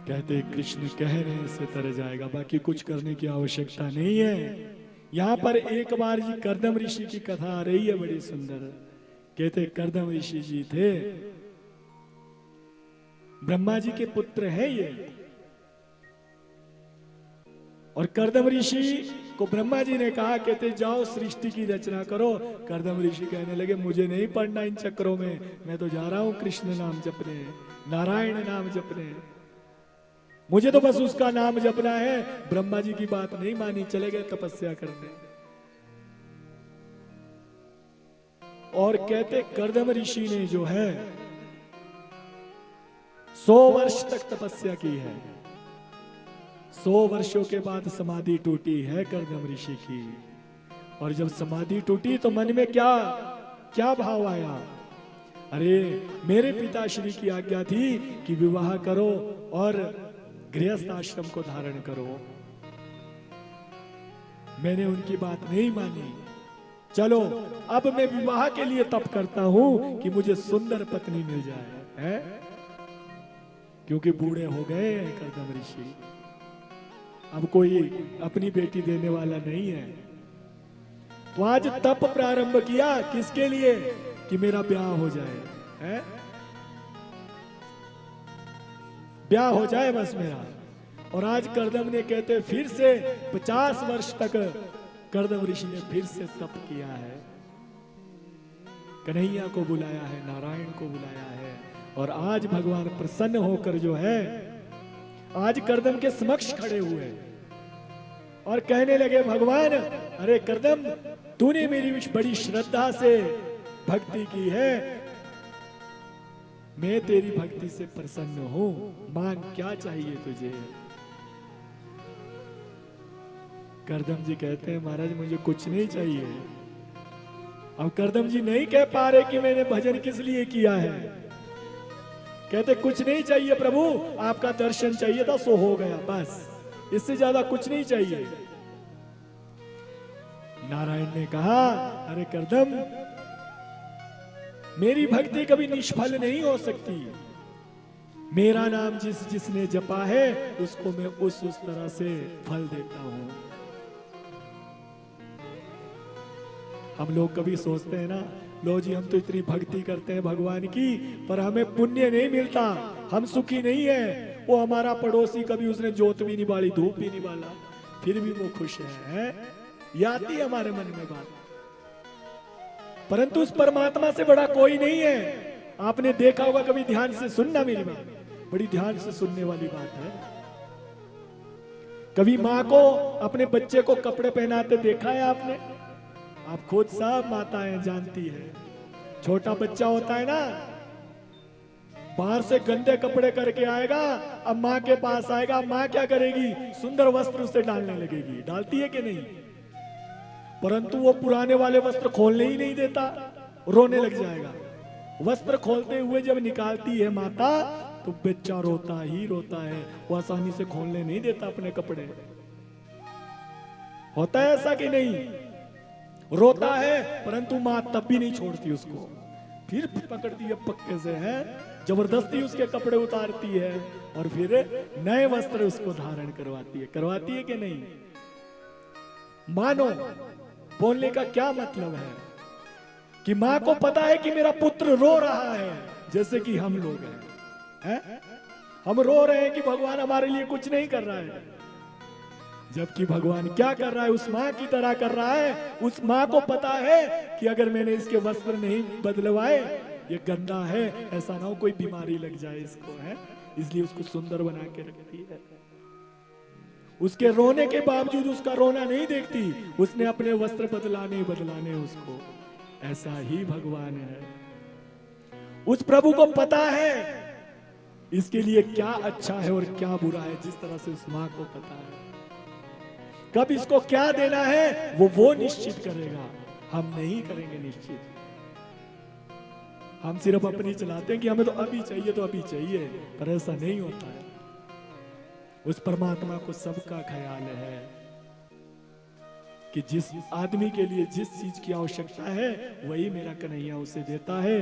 कहते कृष्ण कहने से तर जाएगा, बाकी कुछ करने की आवश्यकता नहीं है। यहाँ पर एक बार जी कर्दम ऋषि की कथा आ रही है, बड़ी सुंदर। कहते कर्दम ऋषि जी थे, ब्रह्मा जी के पुत्र हैं ये। और कर्दम ऋषि को ब्रह्मा जी ने कहा, कहते जाओ सृष्टि की रचना करो। कर्दम ऋषि कहने लगे मुझे नहीं पढ़ना इन चक्रों में, मैं तो जा रहा हूं कृष्ण नाम जपने, नारायण नाम जपने, मुझे तो बस उसका नाम जपना है। ब्रह्मा जी की बात नहीं मानी, चले गए तपस्या करने। और कहते कर्दम ऋषि ने जो है 100 वर्ष तक तपस्या की है। 100 वर्षों के बाद समाधि टूटी है कर्दम ऋषि की। और जब समाधि टूटी तो मन में क्या क्या भाव आया, अरे मेरे पिताश्री की आज्ञा थी कि विवाह करो और गृहस्थ आश्रम को धारण करो, मैंने उनकी बात नहीं मानी। चलो अब मैं विवाह के लिए तप करता हूं कि मुझे सुंदर पत्नी मिल जाए, है? क्योंकि बूढ़े हो गए हैं कर्दम ऋषि, अब कोई अपनी बेटी देने वाला नहीं है। तो आज तप प्रारंभ किया किसके लिए, कि मेरा ब्याह हो जाए, है? ब्याह हो जाए बस मेरा। और आज कर्दम ने कहते फिर से 50 वर्ष तक कर्दम ऋषि ने फिर से तप किया है, कन्हैया को बुलाया है, नारायण को बुलाया है। और आज भगवान प्रसन्न होकर जो है आज कर्दम के समक्ष खड़े हुए और कहने लगे, भगवान अरे कर्दम तूने मेरी बड़ी श्रद्धा से भक्ति की है, मैं तेरी भक्ति से प्रसन्न हूं, मांग क्या चाहिए तुझे। कर्दम जी कहते हैं महाराज मुझे कुछ नहीं चाहिए। अब कर्दम जी नहीं कह पा रहे कि मैंने भजन किस लिए किया है। कहते कुछ नहीं चाहिए प्रभु, आपका दर्शन चाहिए था सो हो गया, बस इससे ज्यादा कुछ नहीं चाहिए। नारायण ने कहा, अरे कर्दम मेरी भक्ति कभी निष्फल नहीं हो सकती, मेरा नाम जिसने जपा है उसको मैं उस तरह से फल देता हूं। हम लोग कभी सोचते हैं ना, लो जी हम तो इतनी भक्ति करते हैं भगवान की पर हमें पुण्य नहीं मिलता, हम सुखी नहीं है। वो हमारा पड़ोसी कभी उसने जोत भी नहीं बाली, धूप भी नहीं बाला, फिर भी वो खुश है? ये आती है हमारे मन में बात। परंतु उस परमात्मा से बड़ा कोई नहीं है। आपने देखा होगा, कभी ध्यान से सुनना मेरी बात, बड़ी ध्यान से सुनने वाली बात है। कभी माँ को अपने बच्चे को कपड़े पहनाते देखा है आपने? आप खुद सब माताएं जानती है, छोटा बच्चा होता है ना, बाहर से गंदे कपड़े करके आएगा, अब माँ के पास आएगा, माँ क्या करेगी, सुंदर वस्त्र उसे डालने लगेगी, डालती है कि नहीं? परंतु वो पुराने वाले वस्त्र खोलने ही नहीं देता, रोने लग जाएगा। वस्त्र खोलते हुए जब निकालती है माता तो बच्चा रोता ही रोता है, वो आसानी से खोलने नहीं देता अपने कपड़े। होता है ऐसा कि नहीं? रोता है परंतु माँ तब भी नहीं छोड़ती उसको, फिर पकड़ती है पक्के से, है जबरदस्ती उसके कपड़े उतारती है और फिर नए वस्त्र उसको धारण करवाती है कि नहीं? मानो बोलने का क्या मतलब है कि माँ को पता है कि मेरा पुत्र रो रहा है, जैसे कि हम लोग हैं, हम रो रहे हैं कि भगवान हमारे लिए कुछ नहीं कर रहा है, जबकि भगवान क्या कर रहा है, उस माँ की तरह कर रहा है। उस माँ को पता है कि अगर मैंने इसके वस्त्र नहीं बदलवाए ये गंदा है, ऐसा ना हो कोई बीमारी लग जाए इसको, है इसलिए उसको सुंदर बना के रखती है। उसके रोने के बावजूद उसका रोना नहीं देखती, उसने अपने वस्त्र बदलाने उसको। ऐसा ही भगवान है। उस प्रभु को पता है इसके लिए क्या अच्छा है और क्या बुरा है, जिस तरह से उस माँ को पता है कब इसको क्या देना है, वो निश्चित करेगा, हम नहीं करेंगे निश्चित। हम सिर्फ अपनी चलाते हैं कि हमें तो अभी चाहिए तो अभी चाहिए, पर ऐसा नहीं होता है। उस परमात्मा को सबका ख्याल है कि जिस आदमी के लिए जिस चीज की आवश्यकता है वही मेरा कन्हैया उसे देता है।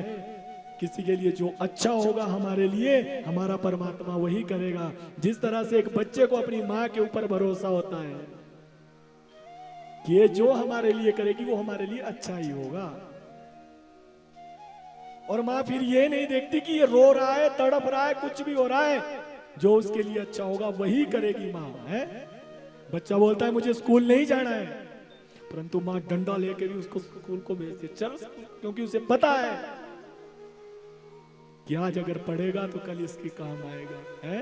किसी के लिए जो अच्छा होगा हमारे लिए, हमारा परमात्मा वही करेगा। जिस तरह से एक बच्चे को अपनी माँ के ऊपर भरोसा होता है कि ये जो हमारे लिए करेगी वो हमारे लिए अच्छा ही होगा, और माँ फिर ये नहीं देखती कि ये रो रहा है, तड़प रहा है, कुछ भी हो रहा है, जो उसके लिए अच्छा होगा वही करेगी माँ है। बच्चा बोलता है मुझे स्कूल नहीं जाना है, परंतु माँ डंडा लेकर भी उसको स्कूल को भेजती है, चल, क्योंकि उसे पता है कि आज अगर पढ़ेगा तो कल इसके काम आएगा है।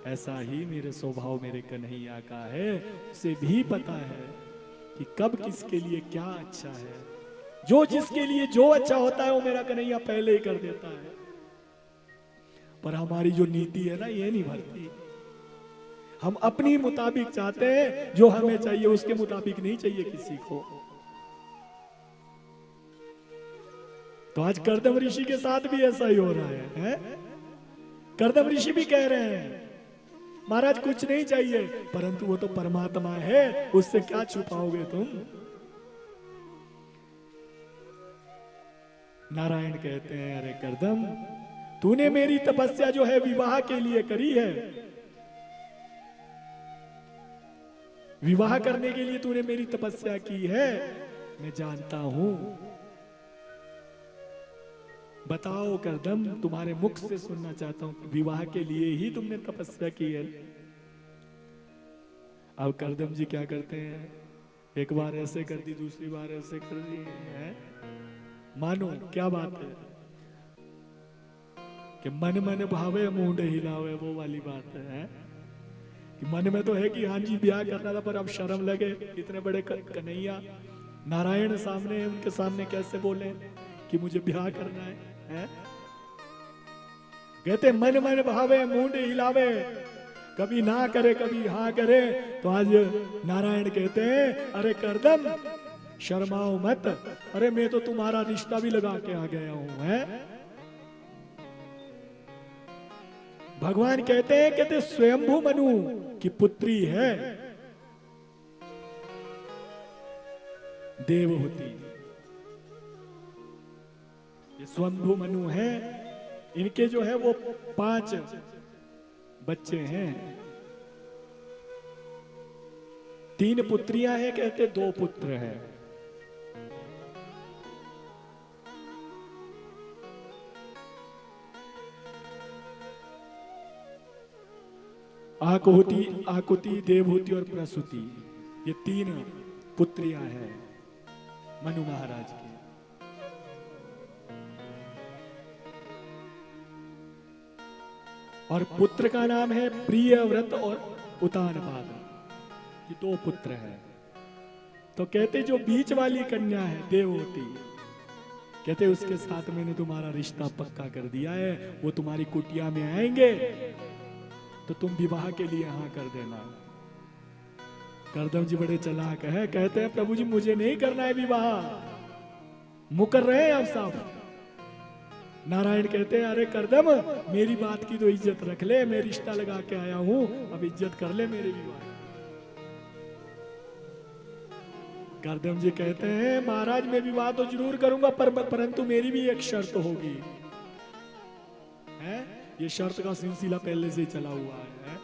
ऐसा ही मेरे स्वभाव मेरे कन्हैया का है, उसे भी पता है कि कब किसके लिए क्या अच्छा है। जो जिसके लिए जो अच्छा होता है वो मेरा कन्हैया पहले ही कर देता है। पर हमारी जो नीति है ना, ये नहीं भरती। हम अपनी मुताबिक चाहते हैं, जो हमें चाहिए उसके मुताबिक नहीं चाहिए किसी को। तो आज कर्दम ऋषि के साथ भी ऐसा ही हो रहा है? कर्दम ऋषि भी कह रहे हैं महाराज कुछ नहीं चाहिए, परंतु वो तो परमात्मा है, उससे क्या छुपाओगे तुम। नारायण कहते हैं अरे कर्दम, तूने मेरी तपस्या जो है विवाह के लिए करी है, विवाह करने के लिए तूने मेरी तपस्या की है, मैं जानता हूं। बताओ कर्दम, तुम्हारे मुख से सुनना चाहता हूं, विवाह के लिए ही तुमने तपस्या की है। अब कर्दम जी क्या करते हैं, एक बार ऐसे कर दी, दूसरी बार ऐसे कर दी है। मानो क्या बात है कि मन मन भावे मुंड हिलावे, वो वाली बात है कि मन में तो है कि हाँ जी ब्याह करना था, पर अब शर्म लगे, इतने बड़े कन्हैया नारायण सामने, उनके सामने कैसे बोले कि मुझे ब्याह करना है? कहते मन मन भावे मुंड हिलावे, कभी ना करे कभी हाँ करे। तो आज नारायण कहते हैं अरे कर्दम शर्माओ मत, अरे मैं तो तुम्हारा रिश्ता भी लगा के आ गया हूं है। भगवान कहते हैं कहते स्वयंभू मनु की पुत्री है देवहूति। ये स्वयंभू मनु है, इनके जो है वो 5 बच्चे हैं, 3 पुत्रियां हैं, कहते 2 पुत्र हैं। आकुति, आकुति, देवहूति और प्रसूति, ये 3 पुत्रियां हैं मनु महाराज की। और पुत्र का नाम है प्रियव्रत और उतानपाद, ये 2 पुत्र हैं। तो कहते जो बीच वाली कन्या है देवहूति, कहते उसके साथ मैंने तुम्हारा रिश्ता पक्का कर दिया है, वो तुम्हारी कुटिया में आएंगे तो तुम विवाह के लिए हाँ कर देना। कर्दम जी बड़े चालाक है, कहते हैं प्रभु जी मुझे नहीं करना है विवाह, मुकर रहे हैं आप साहब। नारायण कहते हैं अरे कर्दम मेरी बात की तो इज्जत रख ले, मैं रिश्ता लगा के आया हूं, अब इज्जत कर ले मेरे विवाह। कर्दम जी कहते हैं महाराज मैं विवाह तो जरूर करूंगा, परंतु मेरी भी एक शर्त होगी है। ये शर्त का सिलसिला पहले से चला हुआ है।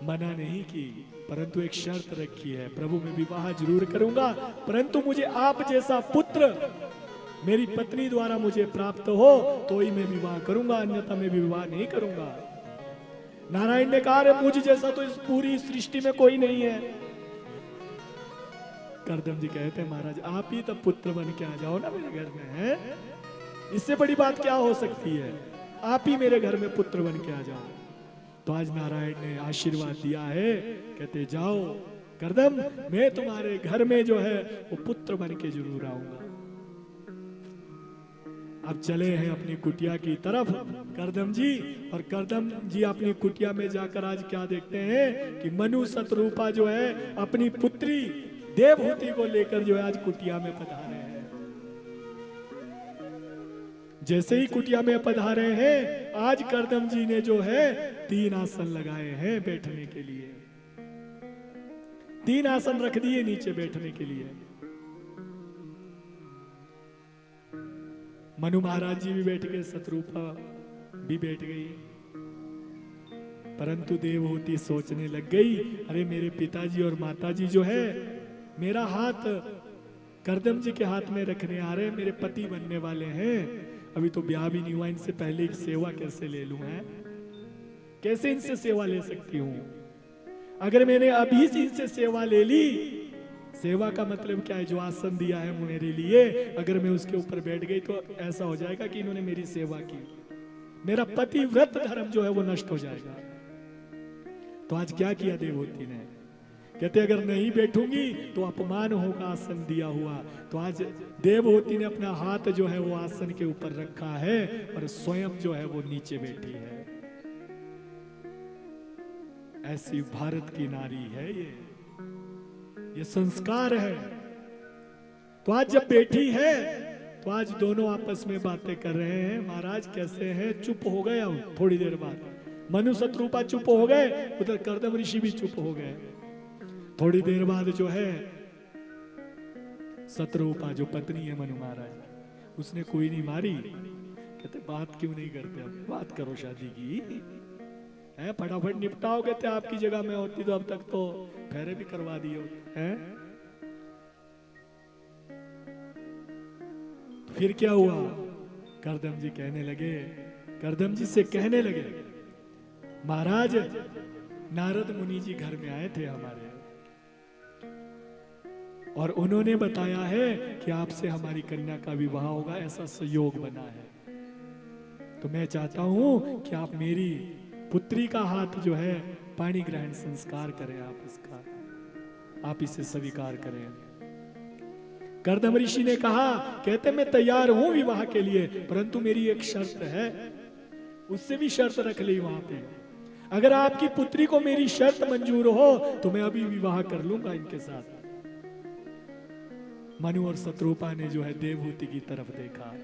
मना नहीं की, परंतु एक शर्त रखी है, प्रभु मैं विवाह जरूर करूंगा, परंतु मुझे आप जैसा पुत्र मेरी पत्नी द्वारा मुझे प्राप्त हो तो ही मैं विवाह करूंगा, अन्यथा मैं विवाह नहीं करूंगा। नारायण ने कहा मुझ जैसा तो इस पूरी सृष्टि में कोई नहीं है। कर्दम जी कहते हैं महाराज आप ही तब पुत्र बन के आ जाओ ना मेरे घर में है, इससे बड़ी बात क्या हो सकती है, आप ही मेरे घर में पुत्र बन के आ जाओ। तो आज नारायण ने आशीर्वाद दिया है, कहते जाओ कर्दम मैं तुम्हारे घर में जो है वो पुत्र बन के जरूर आऊंगा। अब चले हैं अपनी कुटिया की तरफ कर्दम जी, और कर्दम जी अपनी कुटिया में जाकर आज क्या देखते हैं कि मनु शतरूपा जो है अपनी पुत्री देवहूति को लेकर जो है आज कुटिया में पधारे हैं। जैसे ही कुटिया में पधारे हैं आज कर्दम जी ने जो है 3 आसन लगाए हैं बैठने के लिए। 3 आसन रख दिए नीचे बैठने के लिए। मनु महाराज जी भी बैठ गए, शत्रुपा भी बैठ गई। परंतु देवहूति सोचने लग गई, अरे मेरे पिताजी और माताजी जो है मेरा हाथ करदम जी के हाथ में रखने आ रहे, मेरे पति बनने वाले हैं, अभी तो ब्याह भी नहीं हुआ, इनसे पहले एक सेवा कैसे ले लूं? है कैसे इनसे सेवा ले सकती हूं? अगर मैंने अभी से इनसे सेवा ले ली, सेवा का मतलब क्या है? जो आसन दिया है मेरे लिए, अगर मैं उसके ऊपर बैठ गई तो ऐसा हो जाएगा कि इन्होंने मेरी सेवा की, मेरा पतिव्रत धर्म जो है वो नष्ट हो जाएगा। तो आज क्या किया देवहूति ने? कहते अगर नहीं बैठूंगी तो अपमान होगा आसन दिया हुआ। तो आज देवहूति ने अपना हाथ जो है वो आसन के ऊपर रखा है और स्वयं जो है वो नीचे बैठी है। ऐसी भारत की नारी है ये संस्कार है। तो आज जब बैठी है तो आज दोनों आपस में बातें कर रहे हैं, महाराज कैसे हैं? चुप हो गए। अब थोड़ी देर बाद मनु शत्रुपा चुप हो गए, उधर कर्दम ऋषि भी चुप हो गए। थोड़ी देर बाद जो है शत्रुपा जो पत्नी है मनु महाराज, उसने कोई नहीं मारी। कहते बात क्यों नहीं करते? अब बात करो शादी की है, फटाफट निपटाओ। कहते आपकी जगह में होती तो अब तक तो फेरे भी करवा दिए हैं। फिर क्या हुआ? करदम जी कहने लगे, करदम जी से कहने लगे, महाराज नारद मुनि जी घर में आए थे हमारे और उन्होंने बताया है कि आपसे हमारी कन्या का विवाह होगा, ऐसा संयोग बना है। तो मैं चाहता हूं कि आप मेरी पुत्री का हाथ जो है पाणी ग्रहण संस्कार करें, आप इसे स्वीकार करें। कर्दम ऋषि ने कहा, कहते मैं तैयार हूं विवाह के लिए, परंतु मेरी एक शर्त है। उससे भी शर्त रख ली वहां पे, अगर आपकी पुत्री को मेरी शर्त मंजूर हो तो मैं अभी विवाह कर लूंगा इनके साथ। मनु और शत्रुपा ने जो है देवहूति की तरफ देखा,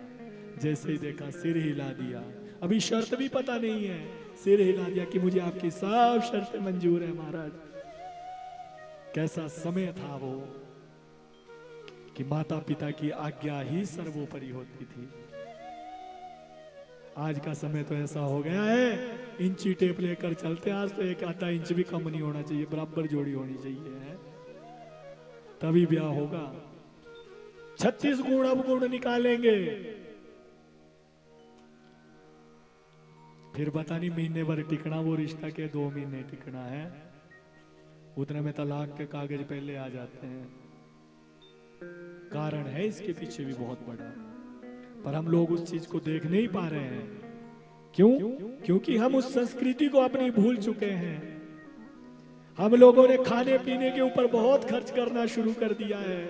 जैसे ही देखा सिर हिला दिया। अभी शर्त भी पता नहीं है, सिर हिला दिया कि मुझे आपकी सब शर्तें मंजूर है महाराज। कैसा समय था वो कि माता पिता की आज्ञा ही सर्वोपरि होती थी। आज का समय तो ऐसा हो गया है, इंची टेप लेकर चलते। आज तो एक आधा इंच भी कम नहीं होना चाहिए, बराबर जोड़ी होनी चाहिए है, तभी ब्याह होगा। 36 गुण अब गुण निकालेंगे, फिर पता नहीं महीने भर टिकना वो रिश्ता के 2 महीने टिकना है, उतने में तलाक के कागज पहले आ जाते हैं। कारण है इसके पीछे भी बहुत बड़ा, पर हम लोग उस चीज को देख नहीं पा रहे हैं। क्यों? क्योंकि हम उस संस्कृति को अपनी भूल चुके हैं। हम लोगों ने खाने पीने के ऊपर बहुत खर्च करना शुरू कर दिया है।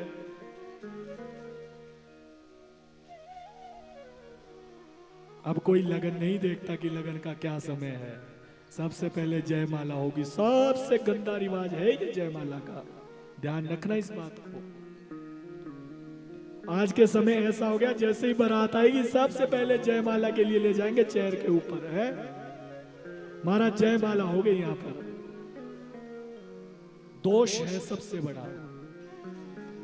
अब कोई लगन नहीं देखता कि लगन का क्या समय है, सबसे पहले जयमाला होगी। सबसे गंदा रिवाज है ये जयमाला का, ध्यान रखना इस बात को। आज के समय ऐसा हो गया, जैसे ही बारात आएगी सबसे पहले जयमाला के लिए ले जाएंगे चेयर के ऊपर, है महाराज जयमाला हो गई। यहां पर दोष है सबसे बड़ा।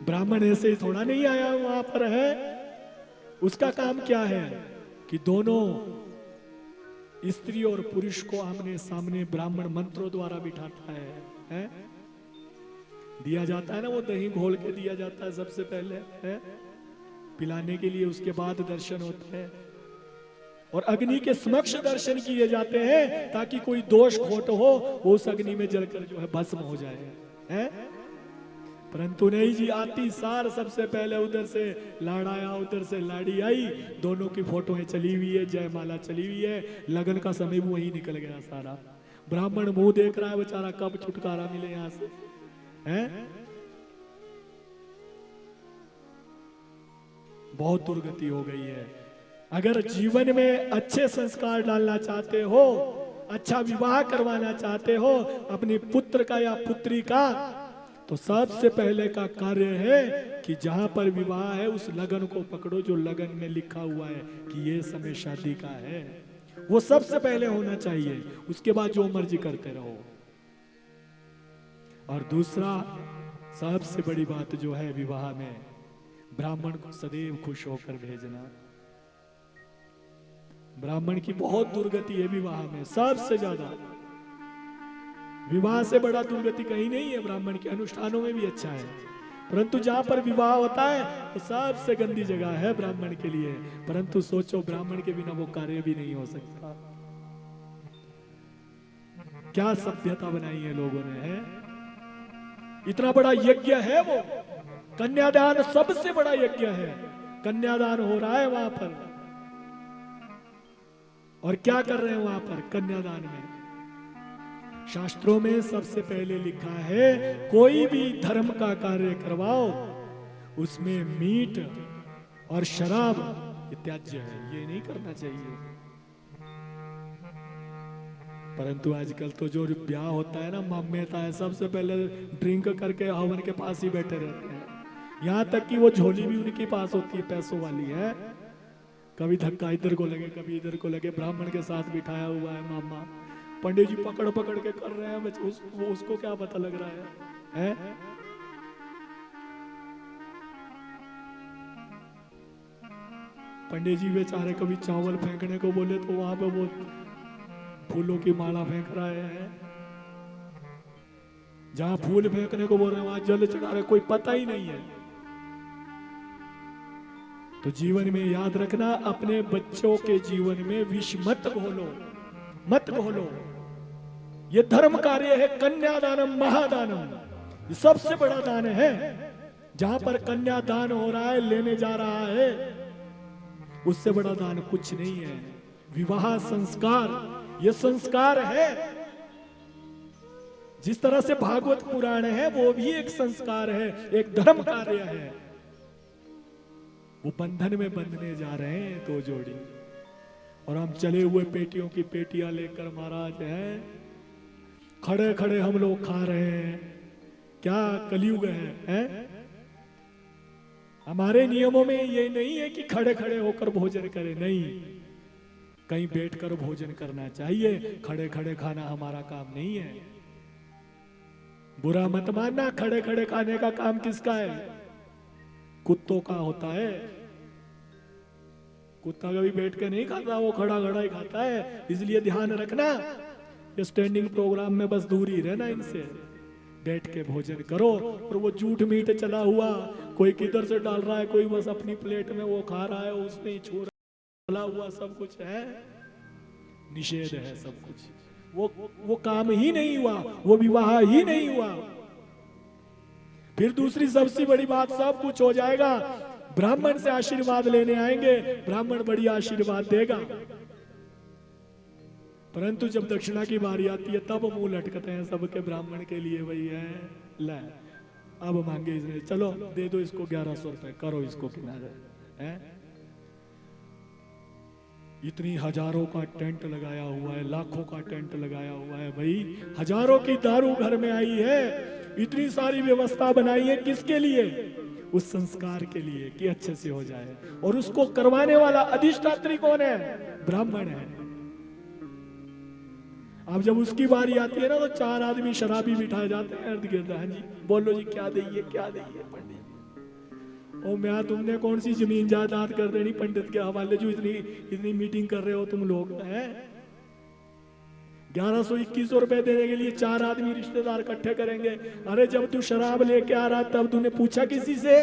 ब्राह्मण ऐसे ही थोड़ा नहीं आया वहां पर, है उसका काम क्या है कि दोनों स्त्री और पुरुष को आमने सामने ब्राह्मण मंत्रों द्वारा बिठाता है? दिया जाता है ना, वो दही घोल के दिया जाता है सबसे पहले, है पिलाने के लिए, उसके बाद दर्शन होते हैं और अग्नि के समक्ष दर्शन किए जाते हैं ताकि कोई दोष खोट हो वो उस अग्नि में जलकर जो है भस्म हो जाए, है? परंतु नहीं जी, आती सार सबसे पहले उधर से लाड़ा आया, उधर से लाड़ी आई, दोनों की फोटोएं चली हुई है, जयमाला चली हुई है, लगन का समय भी वही निकल गया सारा। ब्राह्मण मुंह देख रहा है बेचारा, कब छुटकारा मिले यहां से, है? बहुत दुर्गति हो गई है। अगर जीवन में अच्छे संस्कार डालना चाहते हो, अच्छा विवाह करवाना चाहते हो अपने पुत्र का या पुत्री का, तो सबसे पहले का कार्य है कि जहां पर विवाह है उस लगन को पकड़ो जो लगन में लिखा हुआ है कि ये समय शादी का है, वो सबसे पहले होना चाहिए। उसके बाद जो मर्जी करते रहो। और दूसरा, सबसे बड़ी बात जो है विवाह में, ब्राह्मण को सदैव खुश होकर भेजना। ब्राह्मण की बहुत दुर्गति है विवाह में, सबसे ज्यादा। विवाह से बड़ा दुर्गति कहीं नहीं है। ब्राह्मण के अनुष्ठानों में भी अच्छा है, परंतु जहां पर विवाह होता है वो सबसे गंदी जगह है ब्राह्मण के लिए। परंतु सोचो, ब्राह्मण के बिना वो कार्य भी नहीं हो सकता। क्या सभ्यता बनाई है लोगों ने, है? इतना बड़ा यज्ञ है वो, कन्यादान सबसे बड़ा यज्ञ है। कन्यादान हो रहा है वहां पर, और क्या कर रहे हैं वहां पर कन्यादान में? शास्त्रों में सबसे पहले लिखा है, कोई भी धर्म का कार्य करवाओ उसमें मीट और शराब त्याज्य है, ये नहीं करना चाहिए। परंतु आजकल तो जो ब्याह होता है ना, मान्यता है, सबसे पहले ड्रिंक करके हवन के पास ही बैठे रहते हैं। यहां तक कि वो झोली भी उनके पास होती है, पैसों वाली है। कभी धक्का इधर को लगे, कभी इधर को लगे। ब्राह्मण के साथ बिठाया हुआ है मामा, पंडित जी पकड़ पकड़ के कर रहे हैं। उसको क्या पता लग रहा है? पंडित जी बेचारे कभी चावल फेंकने को बोले तो वहां पे वो फूलों की माला फेंक रहा है। जहां फूल फेंकने को बोल रहे हैं वहां जल चढ़ा रहे, कोई पता ही नहीं है। तो जीवन में याद रखना, अपने बच्चों के जीवन में विष मत घोलो, मत घोलो। ये धर्म कार्य है, कन्यादानम महादानम, ये सबसे बड़ा दान है। जहां पर कन्यादान हो रहा है, लेने जा रहा है, उससे बड़ा दान कुछ नहीं है। विवाह संस्कार, ये संस्कार है। जिस तरह से भागवत पुराण है वो भी एक संस्कार है, एक धर्म कार्य है। वो बंधन में बंधने जा रहे हैं दो जोड़ी, और हम चले हुए पेटियों की पेटियां लेकर महाराज हैं, खड़े खड़े हम लोग खा रहे हैं। क्या कलयुग है? हमारे नियमों में ये नहीं है कि खड़े खड़े होकर भोजन करें, नहीं, कहीं बैठकर भोजन करना चाहिए। खड़े खड़े खाना हमारा काम नहीं है। बुरा मत मानना, खड़े खड़े खाने का काम किसका है? कुत्तों का होता है। कुत्ता कभी बैठ के नहीं खाता, वो खड़ा खड़ा ही खाता है। इसलिए ध्यान रखना, ये स्टैंडिंग प्रोग्राम में बस दूर ही रहना इनसे। बैठ के भोजन करो। और वो जूठ मीठ चला हुआ, कोई किधर से डाल रहा है, कोई बस अपनी प्लेट में वो खा रहा है, उसमें ही छू चला हुआ, सब कुछ है, निषेध है सब कुछ। वो काम ही नहीं हुआ, वो विवाह ही नहीं हुआ। फिर दूसरी सबसे बड़ी बात, सब कुछ हो जाएगा, ब्राह्मण से आशीर्वाद लेने आएंगे, ब्राह्मण बड़ी आशीर्वाद देगा। परंतु जब दक्षिणा की बारी आती है तब मुंह लटकते हैं सबके ब्राह्मण के लिए। वही है, ले अब मांगे इसने, चलो दे दो इसको 1100 रुपए, करो इसको किनारे। है इतनी हजारों का टेंट लगाया हुआ है, लाखों का टेंट लगाया हुआ है भाई, हजारों की दारू घर में आई है, इतनी सारी व्यवस्था बनाई है, किसके लिए? उस संस्कार के लिए कि अच्छे से हो जाए। और उसको करवाने वाला अधिष्ठात्री कौन है? ब्राह्मण है। अब जब उसकी बारी आती है ना, तो 4 आदमी शराबी बिठाए जाते हैं इर्द गिर्द। हाँ जी बोलो जी, क्या दइए क्या दइए पंडित? ओ मैं, तुमने कौन सी जमीन जायदाद कर देनी पंडित के हवाले, जो इतनी मीटिंग कर रहे हो तुम लोग? हैं 1100-2100 रुपए देने के लिए 4 आदमी रिश्तेदार इकट्ठे करेंगे। अरे जब तू शराब लेके आ रहा तब तूने पूछा किसी से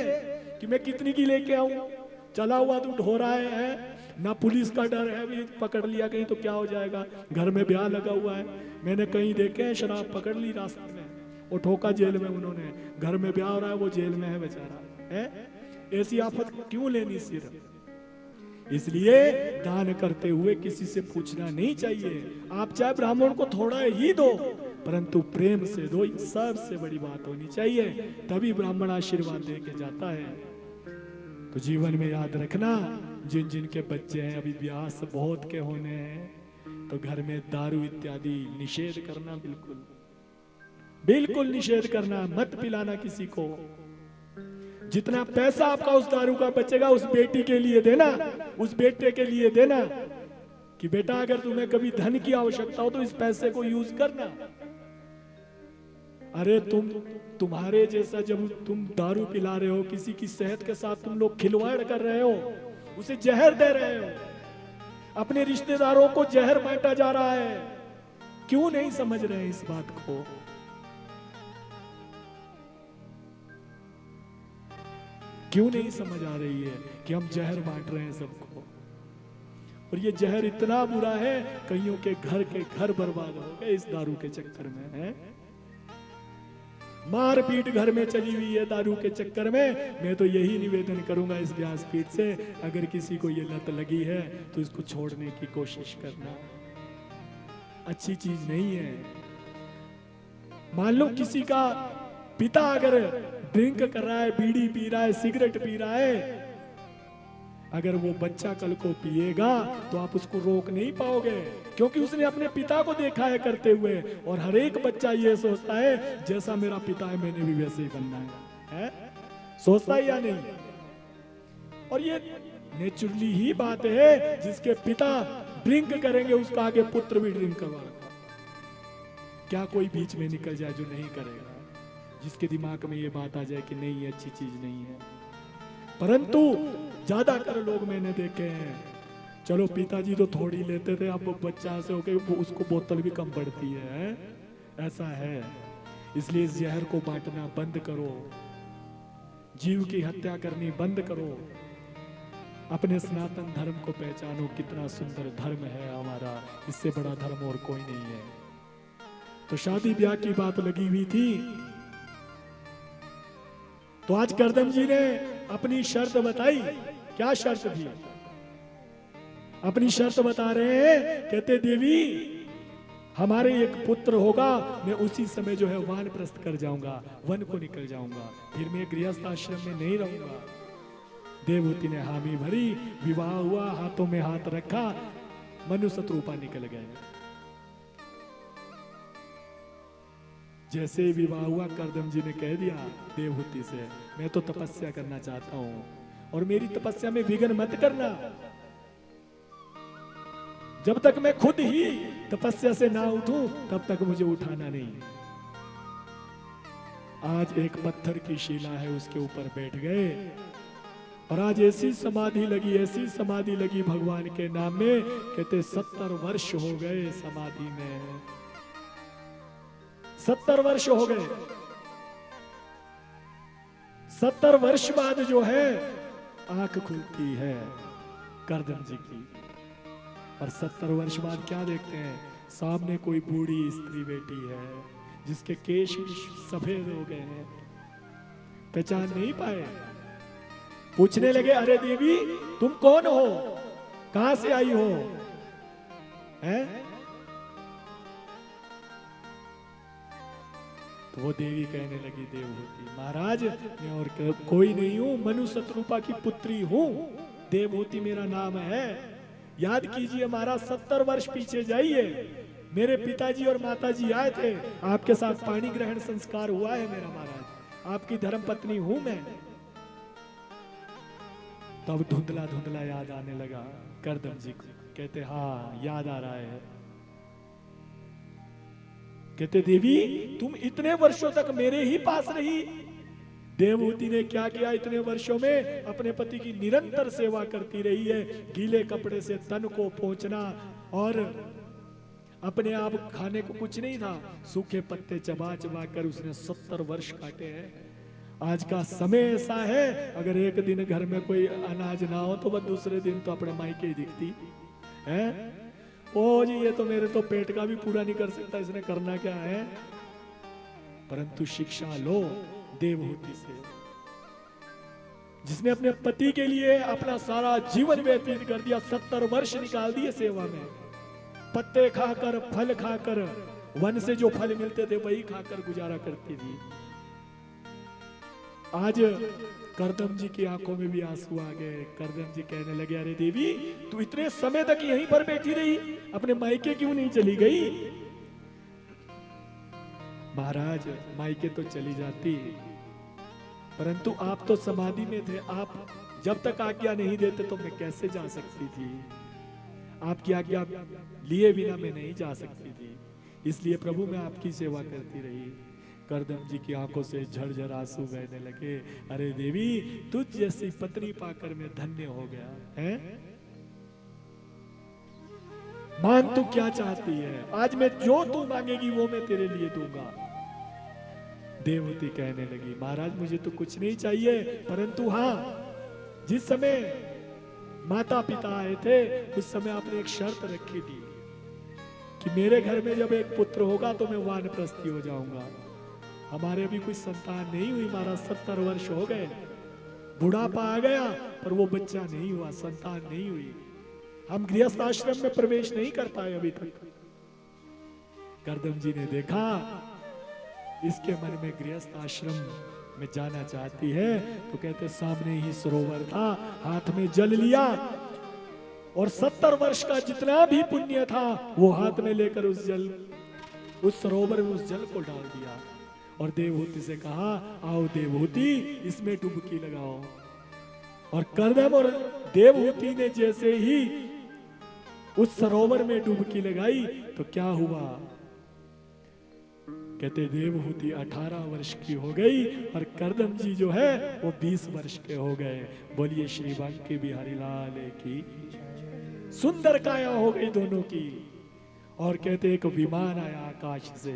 कि मैं कितनी की लेके आऊं? चला हुआ तू ढो रहा है ना, पुलिस का डर है भी पकड़ लिया कहीं तो क्या हो जाएगा। घर में ब्याह लगा हुआ है, मैंने कहीं देखे हैं शराब पकड़ ली रास्ते में, वो ठोका जेल में उन्होंने। घर में ब्याह हो रहा है, वो जेल में है बेचारा। है ऐसी आफत क्यों लेनी सिर? इसलिए दान करते हुए किसी से पूछना नहीं चाहिए। आप चाहे ब्राह्मण को थोड़ा ही दो, परंतु प्रेम से दो, सबसे बड़ी बात होनी चाहिए, तभी ब्राह्मण आशीर्वाद दे के जाता है। तो जीवन में याद रखना, जिन जिन के बच्चे हैं, अभी ब्याह से बहुत के होने हैं, तो घर में दारू इत्यादि निषेध करना, बिल्कुल बिल्कुल निषेध करना, मत पिलाना किसी को। जितना पैसा आपका उस दारू का बचेगा उस बेटी के लिए देना, उस बेटे के लिए देना कि बेटा अगर तुम्हें कभी धन की आवश्यकता हो तो इस पैसे को यूज करना। अरे तुम्हारे जैसा जब तुम दारू पिला रहे हो, किसी की सेहत के साथ तुम लोग खिलवाड़ कर रहे हो, उसे जहर दे रहे हो, अपने रिश्तेदारों को जहर बांटा जा रहा है, क्यों नहीं समझ रहे इस बात को? क्यों नहीं समझ आ रही है कि हम जहर बांट रहे हैं सबको? और ये जहर इतना बुरा है, कईयों के घर बर्बाद हो गए इस दारू के चक्कर में है। मारपीट घर में चली हुई है दारू के चक्कर में। मैं तो यही निवेदन करूंगा इस व्यासपीठ से, अगर किसी को ये लत लगी है तो इसको छोड़ने की कोशिश करना। अच्छी चीज नहीं है। मान लो किसी का पिता अगर ड्रिंक कर रहा है, बीड़ी पी रहा है, सिगरेट पी रहा है, अगर वो बच्चा कल को पिएगा तो आप उसको रोक नहीं पाओगे, क्योंकि उसने अपने पिता को देखा है करते हुए। और हर एक बच्चा ये सोचता है जैसा मेरा पिता है मैंने भी वैसे ही बनना है? सोचता है या नहीं? और ये नेचुरली ही बात है, जिसके पिता ड्रिंक करेंगे उसका आगे पुत्र भी ड्रिंक करवाएगा। क्या कोई बीच में निकल जाए जो नहीं करेगा, जिसके दिमाग में ये बात आ जाए कि नहीं ये अच्छी चीज नहीं है? परंतु ज्यादातर लोग मैंने देखे हैं, चलो पिताजी तो थोड़ी लेते थे, अब बच्चा से होके उसको बोतल भी कम पड़ती है, ऐसा है। इसलिए इस जहर को बांटना बंद करो, जीव की हत्या करनी बंद करो, अपने सनातन धर्म को पहचानो। कितना सुंदर धर्म है हमारा, इससे बड़ा धर्म और कोई नहीं है। तो शादी ब्याह की बात लगी हुई थी, तो आज करदम जी ने अपनी शर्त बताई। क्या शर्त थी? अपनी शर्त बता रहे हैं, कहते देवी हमारे एक पुत्र होगा, मैं उसी समय जो है वानप्रस्थ कर जाऊंगा, वन को निकल जाऊंगा, फिर मैं गृहस्थ आश्रम में नहीं रहूंगा। देवहूति ने हामी भरी, विवाह हुआ, हाथों में हाथ रखा, मनु शत्रुपा निकल गए। जैसे ही विवाह हुआ, करदम जी ने कह दिया देवहूति से, मैं तो तपस्या करना चाहता हूं और मेरी तपस्या में विघ्न मत करना। जब तक मैं खुद ही तपस्या से ना उठूं तब तक मुझे उठाना नहीं। आज एक पत्थर की शिला है, उसके ऊपर बैठ गए और आज ऐसी समाधि लगी, ऐसी समाधि लगी भगवान के नाम में। कहते 70 वर्ष हो गए समाधि में, 70 वर्ष हो गए। 70 वर्ष बाद जो है आंख खुलती है करदम जी की, और 70 वर्ष बाद क्या देखते हैं? सामने कोई बूढ़ी स्त्री बैठी है जिसके केश सफेद हो गए हैं, पहचान नहीं पाए। पूछने लगे, अरे देवी तुम कौन हो, कहां से आई हो? हैं? तो वो देवी कहने लगी, देवहूति महाराज मैं और कोई नहीं हूं, मनु शत्रुपा की पुत्री हूं, देवहूति मेरा नाम है। याद कीजिए महाराज, 70 वर्ष पीछे जाइए, मेरे पिताजी और माताजी आए थे, आपके साथ पाणी ग्रहण संस्कार हुआ है मेरा महाराज, आपकी धर्मपत्नी हूं मैं। तब धुंधला धुंधला याद आने लगा करदम जी को। कहते हाँ याद आ रहा है। कहते देवी तुम इतने वर्षों तक मेरे ही पास रही। देवहूति ने क्या किया इतने वर्षों में? अपने पति की निरंतर सेवा करती रही है, गीले कपड़े से तन को पोंछना, और अपने आप खाने को कुछ नहीं था, सूखे पत्ते चबा चबा कर उसने 70 वर्ष काटे हैं। आज का समय ऐसा है, अगर एक दिन घर में कोई अनाज ना हो तो वह दूसरे दिन तो अपने मायके ही दिखती है। ओ जी ये तो मेरे तो पेट का भी पूरा नहीं कर सकता, इसने करना क्या है? परंतु शिक्षा लो देवहूति से, जिसने अपने पति के लिए अपना सारा जीवन व्यतीत कर दिया, 70 वर्ष निकाल दिए सेवा में, पत्ते खाकर फल खाकर, वन से जो फल मिलते थे वही खाकर गुजारा करती थी। आज करदम जी की आंखों में भी आंसू आ गए। करदम जी कहने लगे, अरे देवी तू इतने समय तक यहीं पर बैठी रही, अपने मायके क्यों नहीं चली गई? महाराज मायके तो चली जाती, परंतु आप तो समाधि में थे, आप जब तक आज्ञा नहीं देते तो मैं कैसे जा सकती थी? आपकी आज्ञा लिए बिना मैं नहीं जा सकती थी, इसलिए प्रभु मैं आपकी सेवा करती रही। करदम जी की आंखों से झरझर आंसू बहने लगे। अरे देवी, तुझ जैसी पत्नी पाकर मैं धन्य हो गया है। मांग तू क्या चाहती है, आज मैं जो तू मांगेगी वो मैं तेरे लिए दूंगा। देवहूति कहने लगी, महाराज मुझे तो कुछ नहीं चाहिए, परंतु हाँ, जिस समय माता पिता आए थे उस समय आपने एक शर्त रखी थी कि मेरे घर में जब एक पुत्र होगा तो मैं वानप्रस्थी हो जाऊंगा। हमारे अभी कोई संतान नहीं हुई महाराज, 70 वर्ष हो गए, बुढ़ापा आ गया, पर वो बच्चा नहीं हुआ, संतान नहीं हुई। हम गृहस्थ आश्रम में प्रवेश नहीं कर पाए अभी तक। करदम जी ने देखा इसके मन में गृहस्थ आश्रम में जाना चाहती है, तो कहते सामने ही सरोवर था, हाथ में जल लिया और 70 वर्ष का जितना भी पुण्य था वो हाथ में लेकर उस सरोवर में उस जल को डाल दिया और देवहूति से कहा, आओ देवहूति इसमें डुबकी लगाओ। और करदम और देवहूति ने जैसे ही उस सरोवर में डुबकी लगाई तो क्या हुआ, कहते देवहूति 18 वर्ष की हो गई और करदम जी जो है वो 20 वर्ष के हो गए। बोलिए श्री बांके बिहारी लाल की। सुंदर काया हो गई दोनों की। और कहते एक विमान आया आकाश से।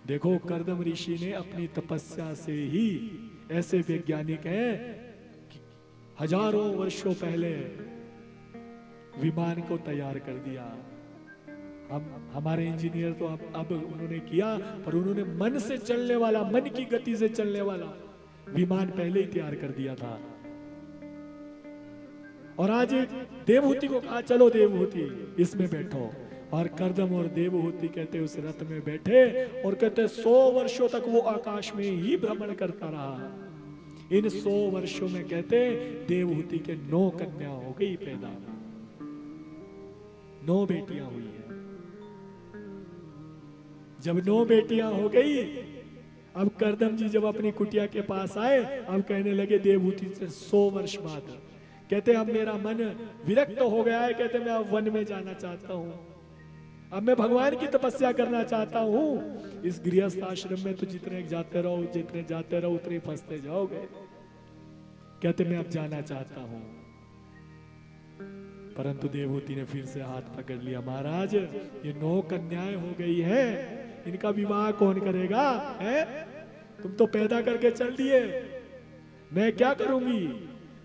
देखो करदम ऋषि ने अपनी तपस्या से ही, ऐसे वैज्ञानिक हैं कि हजारों वर्षों पहले विमान को तैयार कर दिया। हमारे इंजीनियर तो अब उन्होंने किया, पर उन्होंने मन से चलने वाला, मन की गति से चलने वाला विमान पहले ही तैयार कर दिया था। और आज देवहूति को कहा, चलो देवहूति इसमें बैठो। और करदम और देवहूति कहते उस रथ में बैठे और कहते 100 वर्षों तक वो आकाश में ही भ्रमण करता रहा। इन 100 वर्षों में कहते देवहूति के 9 कन्या हो गई पैदा, 9 बेटियां हुई है। जब 9 बेटियां हो गई, अब करदम जी जब अपनी कुटिया के पास आए, अब कहने लगे देवहूति से 100 वर्ष बाद, कहते अब मेरा मन विरक्त हो गया है, कहते मैं अब वन में जाना चाहता हूं, अब मैं भगवान की तपस्या करना चाहता हूं। इस गृहस्थ आश्रम में तो जितने जाते रहो उतने फंसते जाओगे, कहते मैं अब जाना चाहता हूं। परंतु देवहूति ने फिर से हाथ पकड़ लिया, महाराज ये 9 कन्याएं हो गई हैं, इनका विवाह कौन करेगा है? तुम तो पैदा करके चल दिए, मैं क्या करूंगी?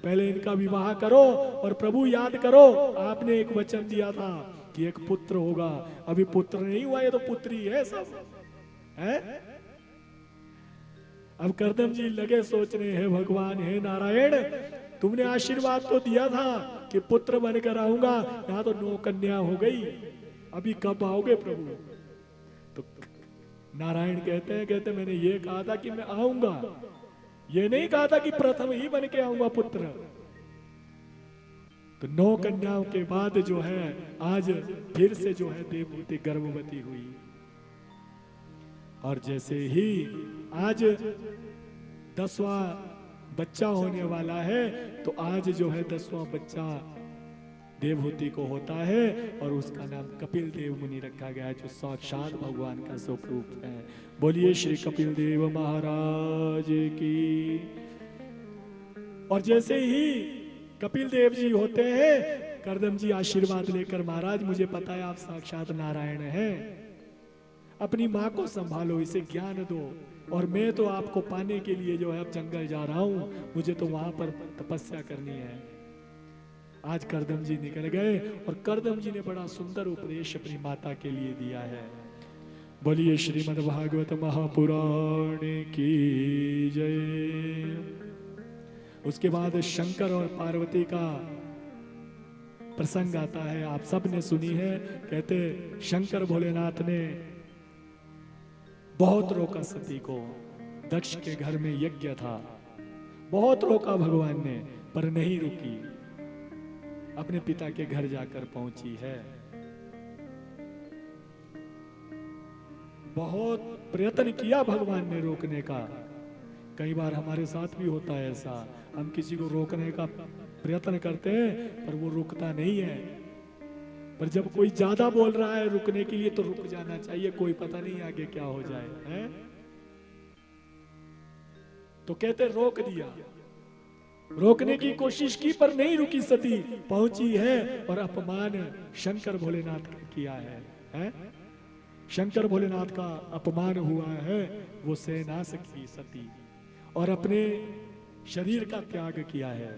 पहले इनका विवाह करो और प्रभु याद करो, आपने एक वचन दिया था कि एक पुत्र होगा, अभी पुत्र नहीं हुआ, ये तो पुत्री है सब है। अब करदम जी लगे सोचने, हे भगवान, हे नारायण, तुमने आशीर्वाद तो दिया था कि पुत्र बनकर आऊंगा, यहाँ तो 9 कन्या हो गई, अभी कब आओगे प्रभु? तो नारायण कहते मैंने ये कहा था कि मैं आऊंगा, ये नहीं कहा था कि प्रथम ही बन के आऊंगा पुत्र। तो 9 कन्याओं के बाद जो है आज फिर से जो है देवहूति गर्भवती हुई। और जैसे ही आज 10वां बच्चा होने वाला है, तो आज जो है 10वां बच्चा देवहूति को होता है और उसका नाम कपिल देव मुनि रखा गया है, जो साक्षात भगवान का स्वरूप है। बोलिए श्री कपिल देव महाराज की। और जैसे ही कपिल देव जी होते हैं, करदम जी आशीर्वाद लेकर, महाराज मुझे पता है आप साक्षात नारायण हैं, अपनी माँ को संभालो, इसे ज्ञान दो, और मैं तो आपको पाने के लिए जो है अब जंगल जा रहा हूं, मुझे तो वहां पर तपस्या करनी है। आज करदम जी निकल गए और करदम जी ने बड़ा सुंदर उपदेश अपनी माता के लिए दिया है। बोलिए श्रीमद् भागवत महापुराण की जय। उसके बाद शंकर और पार्वती का प्रसंग आता है, आप सब ने सुनी है। कहते शंकर भोलेनाथ ने बहुत रोका सती को, दक्ष के घर में यज्ञ था, बहुत रोका भगवान ने, पर नहीं रुकी, अपने पिता के घर जाकर पहुंची है। बहुत प्रयत्न किया भगवान ने रोकने का। कई बार हमारे साथ भी होता है ऐसा, हम किसी को रोकने का प्रयत्न करते हैं पर वो रुकता नहीं है। पर जब कोई ज्यादा बोल रहा है रुकने के लिए तो रुक जाना चाहिए, कोई पता नहीं आगे क्या हो जाए, हैं? तो कहते रोक दिया, रोकने की कोशिश की पर नहीं रुकी सती, पहुंची है और अपमान शंकर भोलेनाथ का किया है, हैं? शंकर भोलेनाथ का अपमान हुआ है, वो सह ना सकी सती और अपने शरीर का त्याग किया है।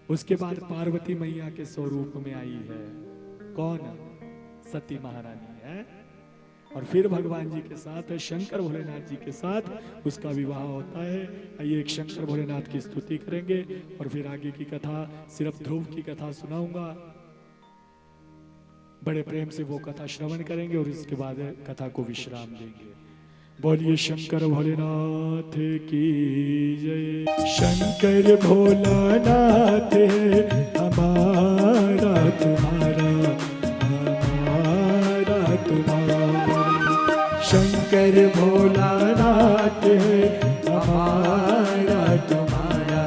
उसके बाद पार्वती मैया के स्वरूप में आई है, कौन? सती महारानी है। और फिर भगवान जी के साथ, शंकर भोलेनाथ जी के साथ उसका विवाह होता है। आइए एक शंकर भोलेनाथ की स्तुति करेंगे और फिर आगे की कथा, सिर्फ ध्रुव की कथा सुनाऊंगा, बड़े प्रेम से वो कथा श्रवण करेंगे और इसके बाद कथा को विश्राम देंगे। बोलिए शंकर भोलेनाथ की जय। शंकर भोलानाथ हमारा तुम्हारा, हमारा तुम्हारा। शंकर भोलानाथ हमारा तुम्हारा,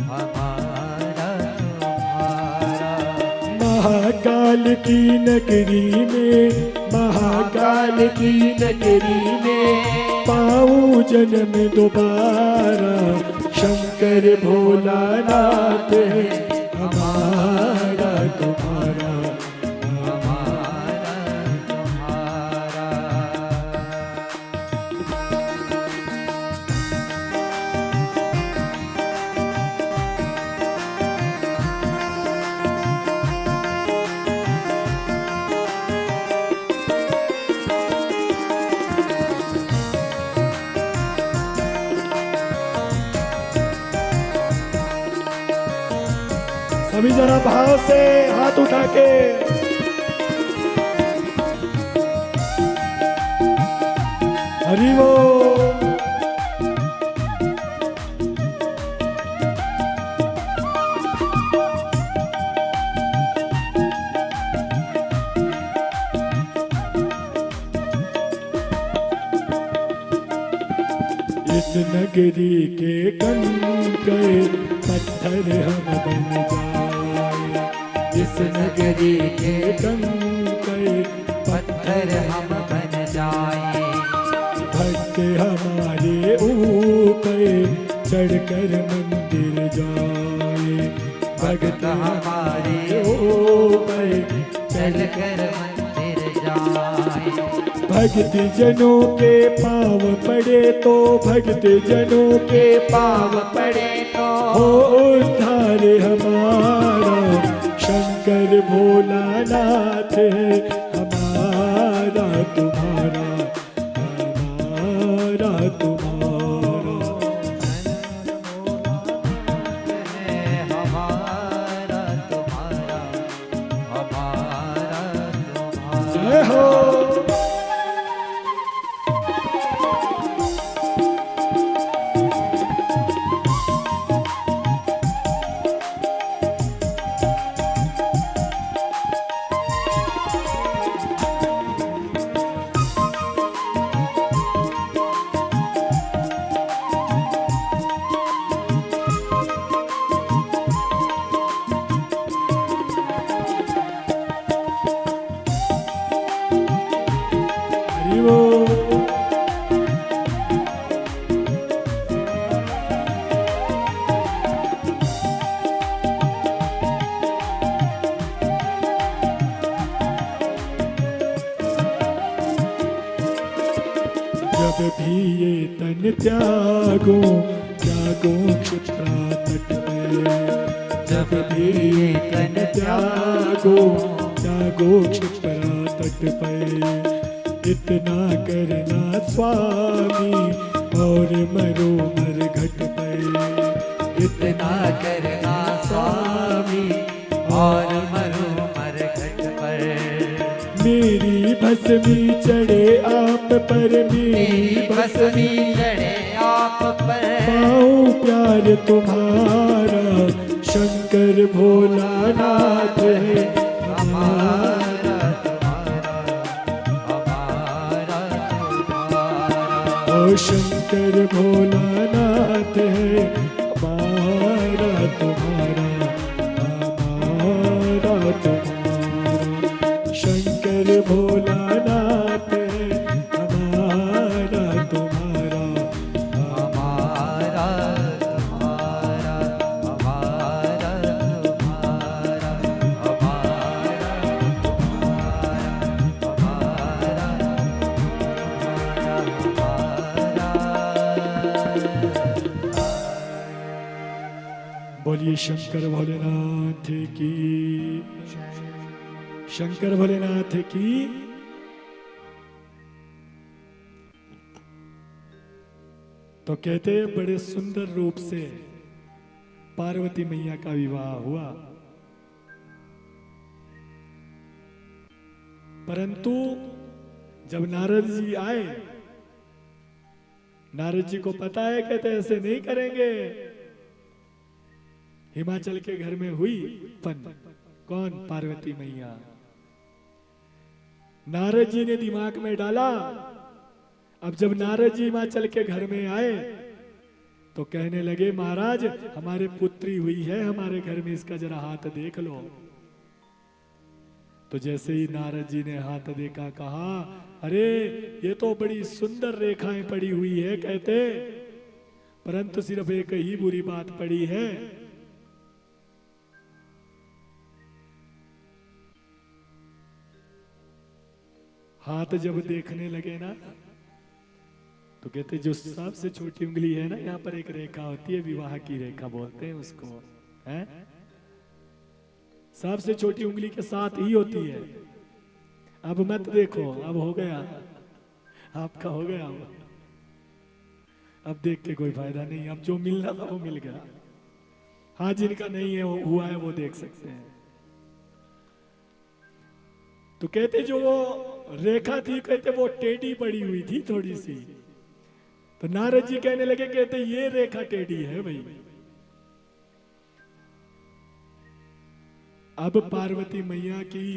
हमारा तुम्हारा। महाकाल की नगरी में, महाकाल की नगरी में पाऊं जन्म दोबारा। शंकर भोलानाथ हमारा तुम्हारा, हमारा तुम्हारा। अभी जरा भाव से हाथ उठा के हरि बोल। इस नगरी के कंकर पत्थर हम बन जाए, इस नगरी के कंकर पत्थर हम बन जाए। भक्त हमारे ऊपर चढ़कर मंदिर जाए, भक्त हमारे ऊपर चलकर मंदिर जाए। भक्त जनों के पाँव पड़े तो, भक्त जनों के पाव पड़े तो हो उद्धार हमारा। शंकर भोलानाथ हमारा तुम्हारा, हमारा तुम्हारा। हमारा तुम्हारा, हमारा तुम्हारा। जय हो। हरि बोल। जब भी ये तन त्यागो, त्यागो क्षिप्रा तट पे। जब भी ये तन त्यागो, त्यागो क्षिप्रा तट पे। इतना करना स्वामी और मरो मर घट पे। इतना करना स्वामी और मरो मर घट पर। मेरी भस्मी चढ़े आप पर, मेरी भस्मी चढ़े आप पर। पाऊं प्यार तुम्हारा। शंकर भोलानाथ है हमारा, ओ शंकर भोलानाथ है हमारा तुम्हारा, हमारा तुम्हारा। बोलिए शंकर भोलेनाथ की, शंकर भोलेनाथ की। तो कहते हैं बड़े सुंदर रूप से पार्वती मैया का विवाह हुआ, परंतु जब नारद जी आए, नारद जी को पता है, कहते ऐसे नहीं करेंगे। हिमाचल के घर में हुई उत्पन्न, कौन? पार्वती मैया। नारद जी ने दिमाग में डाला। अब जब नारद जी हिमाचल के घर में आए तो कहने लगे, महाराज हमारे पुत्री हुई है हमारे घर में, इसका जरा हाथ देख लो। तो जैसे ही नारद जी ने हाथ देखा, कहा अरे ये तो बड़ी सुंदर रेखाएं पड़ी हुई है, कहते परंतु सिर्फ एक ही बुरी बात पड़ी है। हाथ जब देखने लगे ना तो कहते जो सबसे छोटी उंगली है ना, यहाँ पर एक रेखा होती है, विवाह की रेखा बोलते हैं उसको, है? सबसे छोटी उंगली के साथ ही होती है। अब मत देखो, अब हो गया, आपका हो गया। अब देख के कोई फायदा नहीं, अब जो मिलना था वो मिल गया। हाँ, जिनका नहीं है हुआ है वो देख सकते हैं। तो कहते जो वो रेखा थी, कहते वो टेढ़ी पड़ी हुई थी थोड़ी सी। तो नारद जी कहने लगे, कहते ये रेखा टेढ़ी है भाई। अब पार्वती मैया की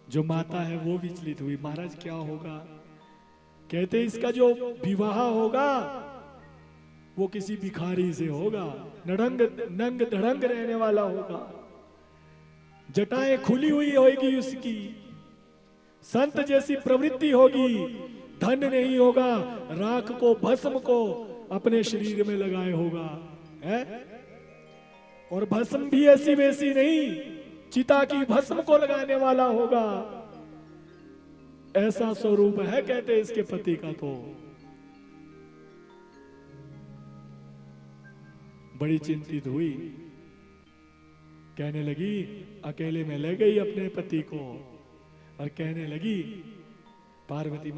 जो माता है वो विचलित हुई। महाराज क्या होगा? कहते इसका जो विवाह होगा वो किसी भिखारी से होगा, नंग धड़ंग रहने वाला होगा, जटाएं खुली हुई होगी उसकी, संत जैसी प्रवृत्ति होगी, धन नहीं होगा, राख को भस्म को अपने शरीर में लगाए होगा, है? और भस्म भी ऐसी वैसी नहीं, चिता की भस्म को लगाने वाला होगा। ऐसा स्वरूप है कहते इसके पति का। तो बड़ी चिंतित हुई, कहने लगी, अकेले में ले गई अपने पति को और कहने लगी पार्वती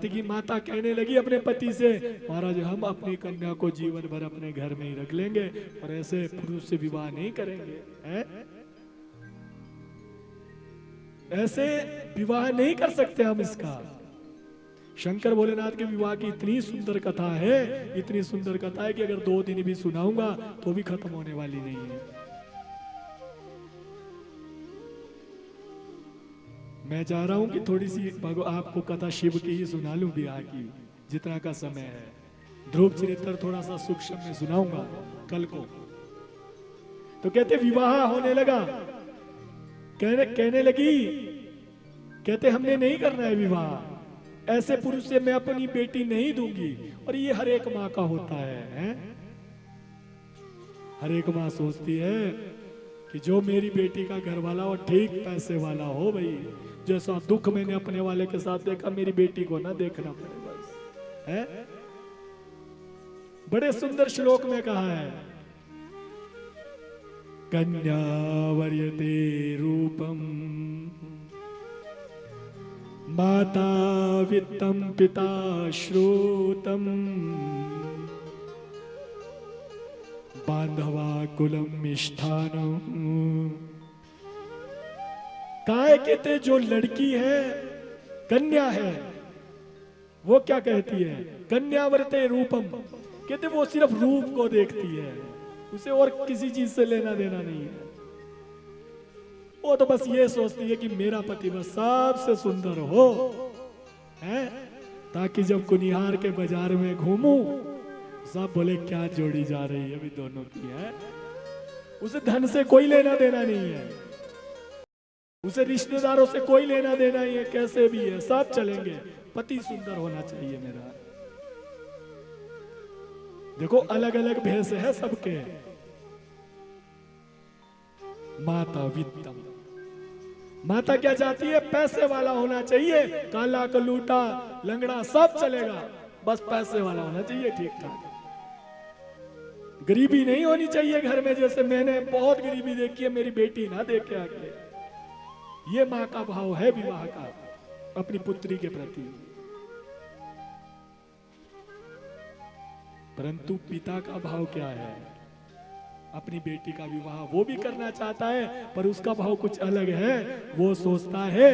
की माता कहने लगी अपने पति से, महाराज हम अपनी कन्या को जीवन भर अपने घर में ही रख लेंगे और ऐसे पुरुष से विवाह नहीं करेंगे, है? ऐसे विवाह नहीं कर सकते हम इसका। शंकर भोलेनाथ के विवाह की इतनी सुंदर कथा है, इतनी सुंदर कथा है कि अगर 2 दिन भी सुनाऊंगा तो भी खत्म होने वाली नहीं है। मैं चाह रहा हूं कि थोड़ी सी आपको कथा शिव की ही सुना लूं, ब्याह की, जितना का समय है। ध्रुव चरित्र थोड़ा सा सूक्ष्म में सुनाऊंगा कल को। तो कहते विवाह होने लगा, कहने लगी, कहते हमने नहीं करना है विवाह, ऐसे पुरुष से मैं अपनी बेटी नहीं दूंगी। और ये हर एक माँ का होता है? हर एक माँ सोचती है कि जो मेरी बेटी का घर वाला हो ठीक पैसे वाला हो भाई, जैसा दुख मैंने अपने वाले के साथ देखा मेरी बेटी को ना देखना पड़े बस, है? बड़े सुंदर श्लोक में कहा है, कन्या वर्यते रूपम माता वित्तम पिता श्रोतम बांधवा कुलम मिष्ठानम। काय कहते जो लड़की है, कन्या है, वो क्या कहती है? कन्या वर्ते रूपम, कहते वो सिर्फ रूप को देखती है, उसे और किसी चीज से लेना देना नहीं है। वो तो बस ये सोचती है कि मेरा पति बस सबसे सुंदर हो, है? ताकि जब कुनिहार के बाजार में घूमूं सब बोले क्या जोड़ी जा रही है अभी दोनों की, है? उसे धन से कोई लेना देना नहीं है, उसे रिश्तेदारों से कोई लेना देना ही है, कैसे भी है सब चलेंगे, पति सुंदर होना चाहिए मेरा। देखो अलग अलग भेष है सबके। माता वित्तम, माता क्या चाहती है? पैसे वाला होना चाहिए, काला कलूटा लंगड़ा सब चलेगा, बस पैसे वाला होना चाहिए ठीक ठाक। गरीबी नहीं होनी चाहिए घर में, जैसे मैंने बहुत गरीबी देखी है, मेरी बेटी ना देखे आगे। ये माँ का भाव है विवाह का अपनी पुत्री के प्रति। परंतु पिता का भाव क्या है? अपनी बेटी का विवाह वो भी करना चाहता है, पर उसका भाव कुछ अलग है। वो सोचता है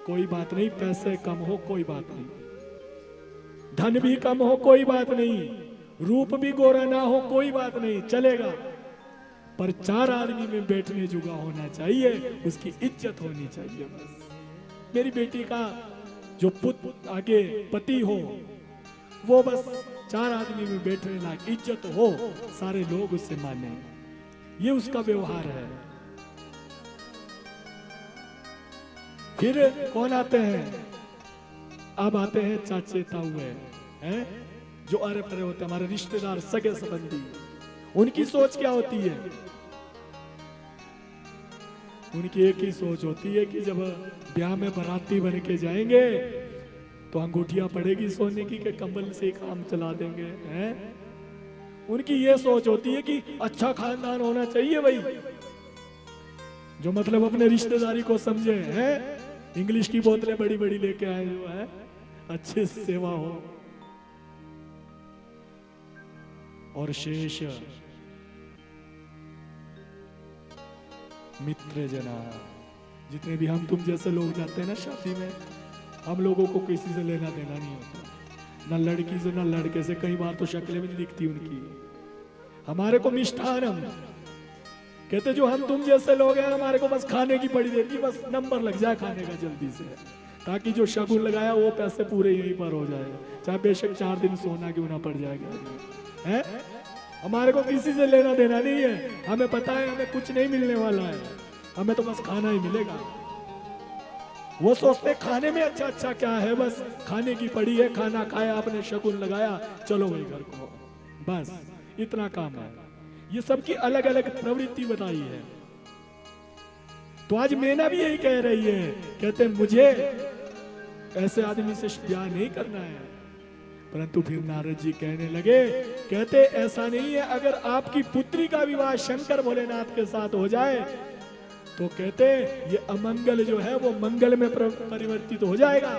कोई बात नहीं, पैसे कम हो कोई बात नहीं, धन भी कम हो कोई बात नहीं, रूप भी गोरा ना हो कोई बात नहीं, चलेगा, पर 4 आदमी में बैठने जुगा होना चाहिए, उसकी इज्जत होनी चाहिए। बस मेरी बेटी का जो पुत्र आगे पति हो, वो बस 4 आदमी में बैठने लायक इज्जत हो, सारे लोग उससे माने, ये उसका व्यवहार है। फिर कौन आते हैं? अब आते हैं चाचे ताऊ हैं, जो अरे परे होते हैं, हमारे रिश्तेदार सगे संबंधी। उनकी सोच क्या होती है? उनकी एक ही सोच होती है कि जब ब्याह में बाराती बन के जाएंगे तो अंगूठियां पड़ेगी सोने की के कंबल से काम चला देंगे, हैं? उनकी ये सोच होती है कि अच्छा खानदान होना चाहिए भाई, जो मतलब अपने रिश्तेदारी को समझे, हैं? इंग्लिश की बोतलें बड़ी बड़ी लेके आए जो है, अच्छे से सेवा हो। और शेष मित्र जना, जितने भी हम तुम जैसे लोग जाते हैं ना शादी में, हम लोगों को किसी से लेना देना नहीं होता, ना लड़की से ना लड़के से, कई बार तो शक्लें भी नहीं दिखती उनकी। हमारे को मिष्ठानम कहते, जो हम तुम जैसे लोग हैं हमारे को बस खाने की पड़ी देती, बस नंबर लग जाए खाने का जल्दी से, ताकि जो शगुन लगाया वो पैसे पूरे यहीं पर हो जाए, चाहे बेशक 4 दिन सोना क्यों ना पड़ जाएगा, है? हमारे को किसी से लेना देना नहीं है, हमें पता है हमें कुछ नहीं मिलने वाला है, हमें तो बस खाना ही मिलेगा। वो सोचते खाने में अच्छा अच्छा क्या है, बस खाने की पड़ी है, खाना खाया आपने, शगुन लगाया, चलो भाई घर को, बस इतना काम है। ये सबकी अलग अलग प्रवृत्ति बताई है। तो आज मैना भी यही कह रही है, कहते मुझे ऐसे आदमी से ब्याह नहीं करना है। परंतु फिर नारद जी कहने लगे, कहते ऐसा नहीं है, अगर आपकी पुत्री का विवाह शंकर भोलेनाथ के साथ हो जाए तो कहते ये अमंगल जो है वो मंगल में परिवर्तित हो जाएगा।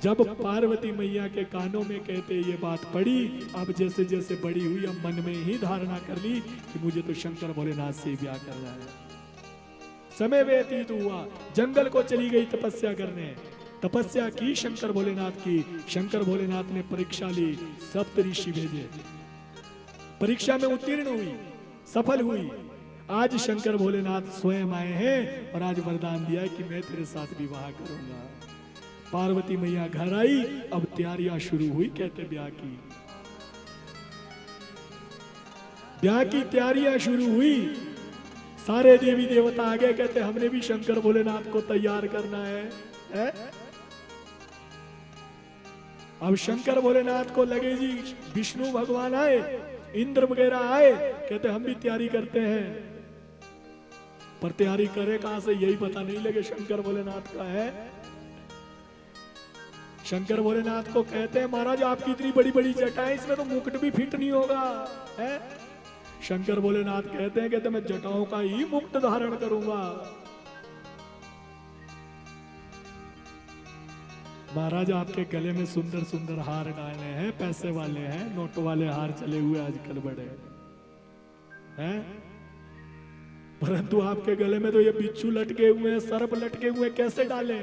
जब पार्वती मैया के कानों में कहते ये बात पड़ी, अब जैसे जैसे बड़ी हुई, अब मन में ही धारणा कर ली कि मुझे तो शंकर भोलेनाथ से ब्याह करना है। समय व्यतीत हुआ, जंगल को चली गई तपस्या करने, तपस्या की शंकर भोलेनाथ की। शंकर भोलेनाथ ने परीक्षा ली, 7 ऋषि भेजे, परीक्षा में उत्तीर्ण हुई, सफल हुई। आज शंकर भोलेनाथ स्वयं आए हैं और आज वरदान दिया है कि मैं तेरे साथ विवाह करूंगा। पार्वती मैया घर आई, अब तैयारियां शुरू हुई, कहते ब्याह की, ब्याह की तैयारियां शुरू हुई। सारे देवी देवता आ गए, कहते हमने भी शंकर भोलेनाथ को तैयार करना है? अब शंकर भोलेनाथ को लगे जी विष्णु भगवान आए, इंद्र वगैरह आए, कहते हम भी तैयारी करते हैं, पर तैयारी करे कहां से यही पता नहीं लगे शंकर भोलेनाथ का है। शंकर भोलेनाथ को कहते हैं महाराज आपकी इतनी बड़ी बड़ी जटाएं, इसमें तो मुकुट भी फिट नहीं होगा, है? शंकर भोलेनाथ कहते हैं, कहते मैं जटाओं का ही मुकुट धारण करूंगा। महाराज आपके गले में सुंदर सुंदर हार डाले हैं, पैसे वाले हैं, नोट वाले हार चले हुए आजकल बड़े हैं, परंतु आपके गले में तो ये बिच्छू लटके हुए हैं, सर्प लटके हुए, कैसे डाले?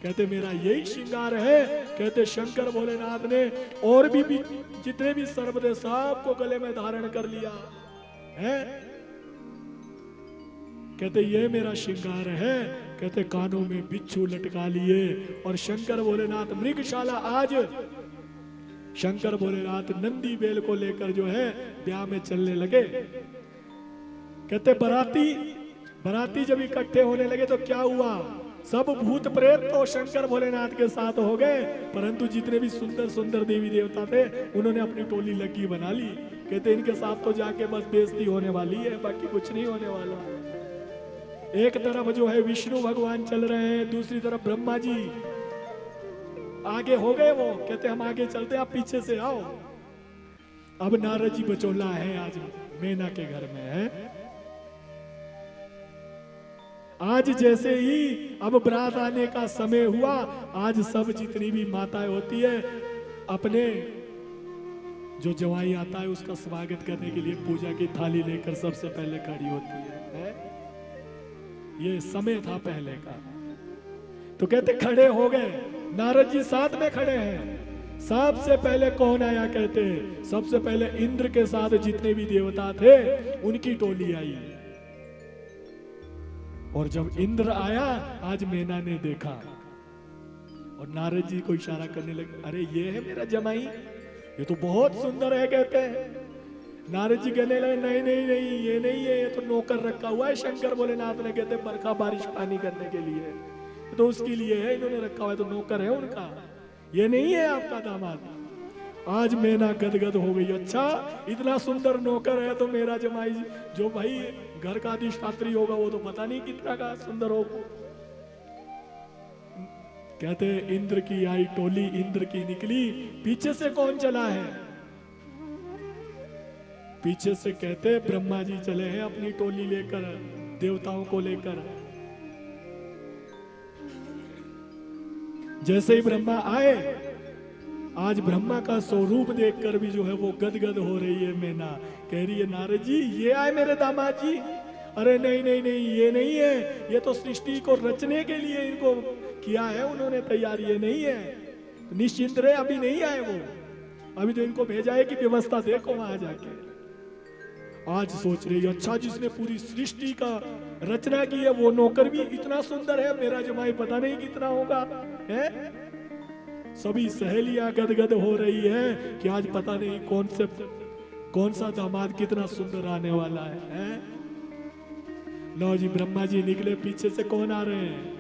कहते मेरा यही श्रृंगार है। कहते शंकर भोलेनाथ ने और भी जितने भी सर्प थे सबको गले में धारण कर लिया है। कहते ये मेरा श्रृंगार है। कहते कानों में बिच्छू लटका लिए और शंकर भोलेनाथ मृगशाला, आज शंकर भोलेनाथ नंदी बेल को लेकर जो है ब्याह में चलने लगे। कहते बराती जब इकट्ठे होने लगे तो क्या हुआ, सब भूत प्रेत तो शंकर भोलेनाथ के साथ हो गए, परंतु जितने भी सुंदर सुंदर देवी देवता थे उन्होंने अपनी टोली लगी बना ली। कहते इनके साथ तो जाके बस बेइज्जती होने वाली है, बाकी कुछ नहीं होने वाला। एक तरफ जो है विष्णु भगवान चल रहे हैं, दूसरी तरफ ब्रह्मा जी आगे हो गए। वो कहते हम आगे चलते, आप पीछे से आओ। अब नारद जी बचोला है आज मैना के घर में है। आज जैसे ही अब बारात आने का समय हुआ, आज सब जितनी भी माताएं होती है अपने जो जवाई आता है उसका स्वागत करने के लिए पूजा की थाली लेकर सबसे पहले खड़ी होती है? ये समय था पहले का। तो कहते खड़े हो गए, नारद जी साथ में खड़े हैं। सबसे पहले कौन आया? कहते हैं सबसे पहले इंद्र के साथ जितने भी देवता थे उनकी टोली आई। और जब इंद्र आया, आज मैना ने देखा और नारद जी को इशारा करने लगे, अरे ये है मेरा जमाई, ये तो बहुत सुंदर है। कहते हैं नारद जी कहने लगे, नहीं नहीं नहीं, ये नहीं है, ये तो नौकर रखा हुआ है शंकर भोलेनाथ ने। कहते बरखा बारिश पानी करने के लिए, तो उसके लिए है, इन्होंने रखा हुआ है, तो नौकर है उनका, ये नहीं है आपका दामाद। आज मैना गदगद हो गई, अच्छा इतना सुंदर नौकर है तो मेरा जमाई जो भाई घर का अधिष्ठात्री होगा वो तो पता नहीं कितना का सुंदर होगा। कहते इंद्र की आई टोली, इंद्र की निकली, पीछे से कौन चला है? पीछे से कहते ब्रह्मा जी चले हैं अपनी टोली लेकर, देवताओं को लेकर। जैसे ही ब्रह्मा आए, आज ब्रह्मा का स्वरूप देखकर भी जो है वो गदगद हो रही है मैना। कह रही है नारद जी ये आए मेरे दामाद जी। अरे नहीं नहीं नहीं, ये नहीं है, ये तो सृष्टि को रचने के लिए इनको किया है उन्होंने तैयारी, ये नहीं है। निश्चिंत रहे, अभी नहीं आए वो, अभी तो इनको भेजा है कि व्यवस्था देखो वहां जाके। आज सोच रही है, अच्छा जिसने पूरी सृष्टि का रचना की है वो नौकर भी इतना सुंदर है, मेरा जमाई पता नहीं कितना होगा है। सभी सहेलियां गदगद हो रही है कि आज पता नहीं कौन सा दामाद कितना सुंदर आने वाला है? लो जी ब्रह्मा जी निकले, पीछे से कौन आ रहे हैं?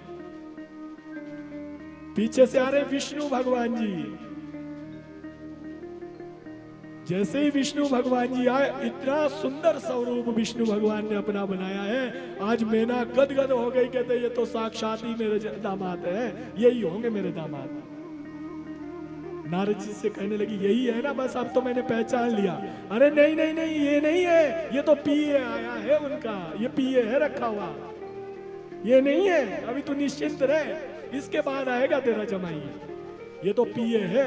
पीछे से आ रहे विष्णु भगवान जी। जैसे ही विष्णु भगवान जी आए, इतना सुंदर स्वरूप विष्णु भगवान ने अपना बनाया है, आज मैना गदगद हो गई। कहते ये तो साक्षात ही मेरे दामाद है, यही होंगे मेरे दामाद। नारद जी से कहने लगी यही है ना, बस अब तो मैंने पहचान लिया। अरे नहीं नहीं नहीं, ये नहीं है, ये तो पीए आया है उनका, ये पीए है रखा हुआ, ये नहीं है। अभी तू निश्चिंत रहे, इसके बाद आएगा तेरा जमाई, ये तो पीए है।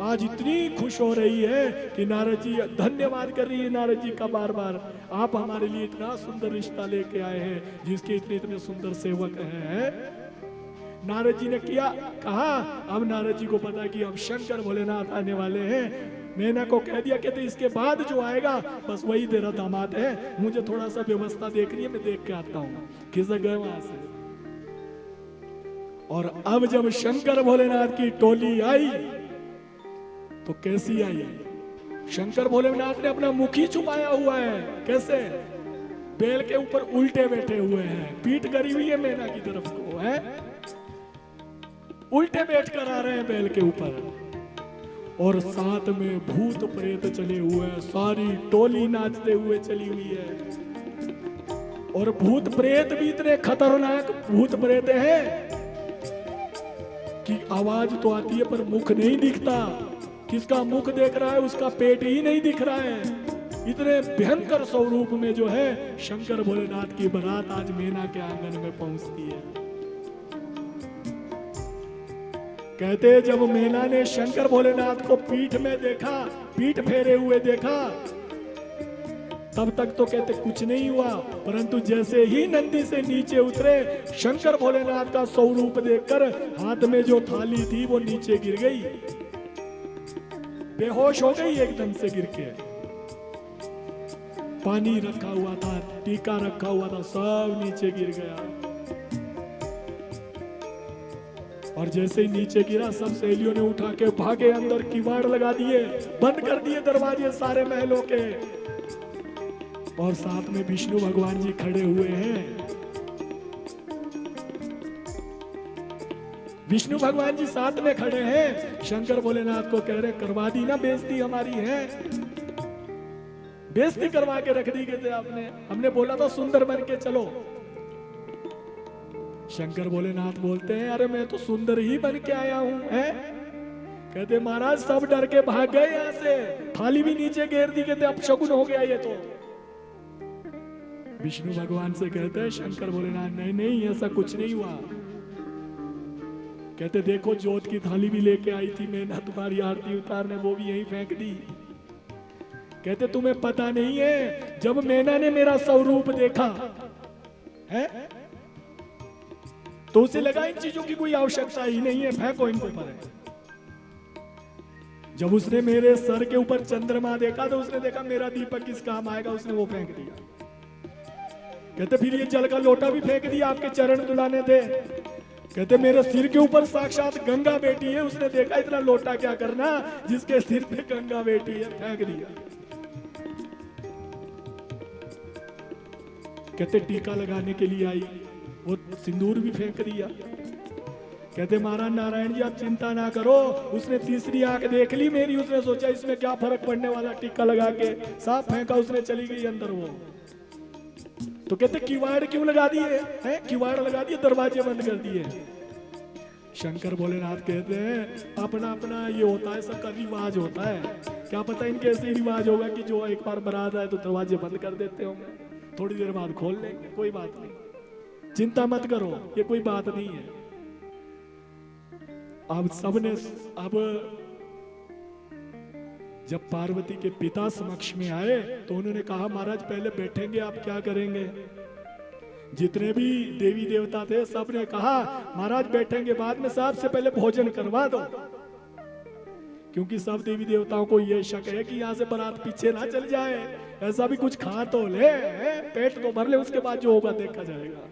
आज इतनी खुश हो रही है कि नारद जी धन्यवाद कर रही है नारद जी का बार बार, आप हमारे लिए इतना सुंदर रिश्ता लेके आए हैं जिसके इतने इतने सुंदर सेवक हैं। नारद जी ने कहा, अब नारद जी को पता कि अब शंकर भोलेनाथ आने वाले हैं। मैना को कह दिया कि इसके बाद जो आएगा बस वही तेरा दामाद है, मुझे थोड़ा सा व्यवस्था देखनी है, मैं देख के आता हूँ। खिसक गए वहां से। और अब जब शंकर भोलेनाथ की टोली आई तो कैसी आई? शंकर भोलेनाथ ने अपना मुख ही छुपाया हुआ है। कैसे? बैल के ऊपर उल्टे बैठे हुए हैं, पीठ करी हुई है मैना की तरफ को है, उल्टे बैठ कर आ रहे हैं बैल के ऊपर। और साथ में भूत प्रेत चले हुए हैं, सारी टोली नाचते हुए चली हुई है। और भूत प्रेत भी इतने खतरनाक भूत प्रेत हैं कि आवाज तो आती है पर मुख नहीं दिखता। किसका मुख देख रहा है, उसका पेट ही नहीं दिख रहा है। इतने भयंकर स्वरूप में जो है शंकर भोलेनाथ की बारात आज मैना के आंगन में पहुंचती है। कहते हैं जब मैना ने शंकर भोलेनाथ को पीठ में देखा, पीठ फेरे हुए देखा, तब तक तो कहते कुछ नहीं हुआ, परंतु जैसे ही नंदी से नीचे उतरे, शंकर भोलेनाथ का स्वरूप देखकर हाथ में जो थाली थी वो नीचे गिर गई, बेहोश हो गई एकदम से गिर के। पानी रखा हुआ था, टीका रखा हुआ था, सब नीचे गिर गया। और जैसे ही नीचे गिरा, सब सहेलियों ने उठा के भागे अंदर, किवाड़ लगा दिए, बंद कर दिए दरवाजे सारे महलों के। और साथ में विष्णु भगवान जी खड़े हुए हैं। विष्णु भगवान जी साथ में खड़े हैं। शंकर भोलेनाथ को कह रहे करवा दी ना बेइज्जती हमारी है, बेइज्जती करवा के रख दी कहते आपने, हमने बोला था सुंदर बन के चलो। शंकर भोलेनाथ बोलते हैं अरे मैं तो सुंदर ही बन के आया हूं है, कहते महाराज सब डर के भाग गए यहां से, थाली भी नीचे गिर दी। कहते अब शकुन हो गया ये तो। विष्णु भगवान से कहते हैं शंकर भोलेनाथ नहीं नहीं ऐसा कुछ नहीं हुआ। कहते देखो जोत की थाली भी लेके आई थी मैंने तुम्हारी आरती उतारने, वो भी यहीं फेंक दी। कहते तुम्हें पता नहीं है जब मैना ने मेरा स्वरूप देखा है तो उसे लगा इन चीजों की कोई आवश्यकता ही नहीं है, फेंको इनको पर है। जब उसने मेरे सर के ऊपर चंद्रमा देखा तो उसने देखा मेरा दीपक किस काम आएगा, उसने वो फेंक दिया। कहते फिर ये जल का लोटा भी फेंक दिया, आपके चरण दुलाने थे। कहते मेरे सिर के ऊपर साक्षात गंगा बेटी है, उसने देखा इतना लोटा क्या करना जिसके सिर पे गंगा बेटी है, फेंक दिया। कहते टीका लगाने के लिए आई, वो सिंदूर भी फेंक दिया। कहते महाराज नारायण जी आप चिंता ना करो, उसने तीसरी आंख देख ली मेरी, उसने सोचा इसमें क्या फर्क पड़ने वाला, टीका लगा के साफ फेंका, उसने चली गई अंदर वो। तो कहते किवाड़ क्यों लगा दिए हैं, किवाड़ लगा दिए, दरवाजे बंद कर दिए। शंकर भोलेनाथ कहते हैं अपना अपना ये होता है, सबका रिवाज होता है, क्या पता इनके ऐसे रिवाज होगा कि जो एक बार बारात आए तो दरवाजे बंद कर देते होंगे, थोड़ी देर बाद खोल लेंगे, कोई बात नहीं, चिंता मत करो, ये कोई बात नहीं है। अब सबने अब जब पार्वती के पिता समक्ष में आए तो उन्होंने कहा महाराज पहले बैठेंगे, आप क्या करेंगे। जितने भी देवी देवता थे सब ने कहा महाराज बैठेंगे, बाद में सबसे पहले भोजन करवा दो, क्योंकि सब देवी देवताओं को यह शक है कि यहां से बारात पीछे ना चल जाए, ऐसा भी कुछ खा तो ले, पेट तो भर ले, उसके बाद जो होगा देखा जाएगा।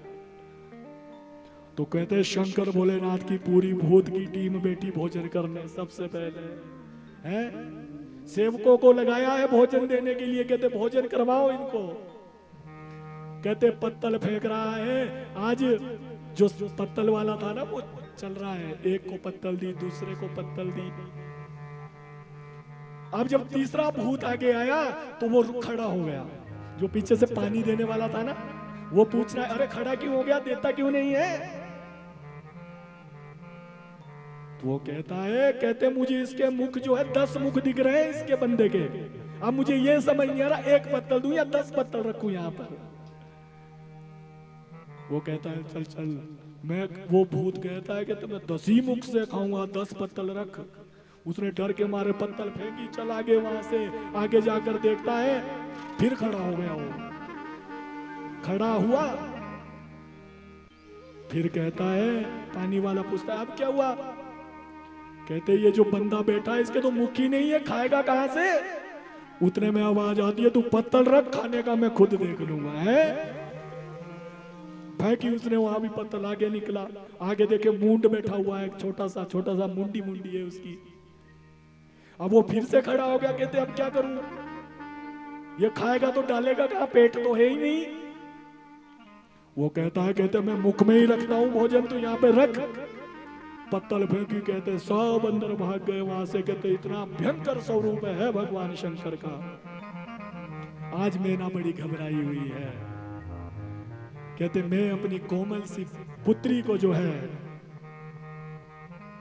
तो कहते हैं शंकर भोलेनाथ की पूरी भूत की टीम बेटी भोजन करने सबसे पहले है, सेवकों को लगाया है भोजन देने के लिए, कहते भोजन करवाओ इनको। कहते पत्तल फेंक रहा है, आज जो पत्तल वाला था ना वो चल रहा है, एक को पत्तल दी, दूसरे को पत्तल दी। अब जब तीसरा भूत आगे आया तो वो खड़ा हो गया, जो पीछे से पानी देने वाला था ना वो पूछ रहा है अरे खड़ा क्यों हो गया, देता क्यों नहीं है। तो वो कहता है, कहते मुझे इसके मुख जो है 10 मुख दिख रहे हैं इसके बंदे के, अब मुझे ये समझ नहीं आ रहा एक पत्तल दूं या 10 पत्तल रखूं यहाँ पर। वो कहता है चल चल, मैं वो भूत कहता है कि तुम्हें 10 ही मुख से खाऊंगा, 10 पत्तल रख। उसने डर के मारे पत्तल फेंकी, चल आगे, वहां से आगे जाकर देखता है फिर खड़ा हो गया, वो खड़ा हुआ, फिर कहता है, पानी वाला पूछता है अब क्या हुआ। कहते ये जो बंदा बैठा है इसके तो मुख ही नहीं है, खाएगा कहां से। उतने में आवाज आती है तू पत्तल रख, खाने का मैं खुद देख लूंगा है। फेंकी उसने, वहां भी पत्तल आगे निकला, आगे देखे मूंड बैठा हुआ है, छोटा सा मुंडी है उसकी। अब वो फिर से खड़ा हो गया, कहते अब क्या करूं, ये खाएगा तो डालेगा कहां, पेट तो है ही नहीं। वो कहता है, कहते मैं मुख में ही रखता हूं भोजन, तो यहाँ पे रख। पत्तल फेंकी, कहते सब अंदर भाग गए वहां से। कहते इतना भयंकर स्वरूप है भगवान शंकर का। आज मैना बड़ी घबराई हुई है, कहते मैं अपनी कोमल सी पुत्री को जो है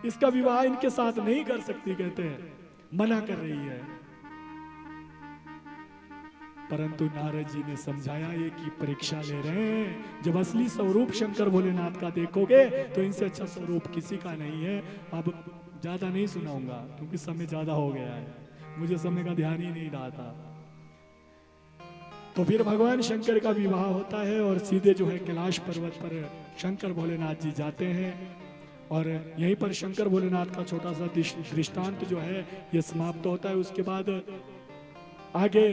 इसका विवाह इनके साथ नहीं कर सकती, कहते मना कर रही है। परंतु नारद जी ने समझाया ये की परीक्षा ले रहे हैं, जब असली स्वरूप शंकर भोलेनाथ का देखोगे तो इनसे अच्छा स्वरूप किसी का नहीं है। अब ज्यादा नहीं सुनाऊंगा क्योंकि समय ज्यादा हो गया है, मुझे समय का ध्यान ही नहीं रहा था। तो फिर भगवान शंकर का विवाह होता है और सीधे जो है कैलाश पर्वत पर शंकर भोलेनाथ जी जाते हैं और यहीं पर शंकर भोलेनाथ का छोटा सा दृष्टांत जो है ये समाप्त होता है। उसके बाद आगे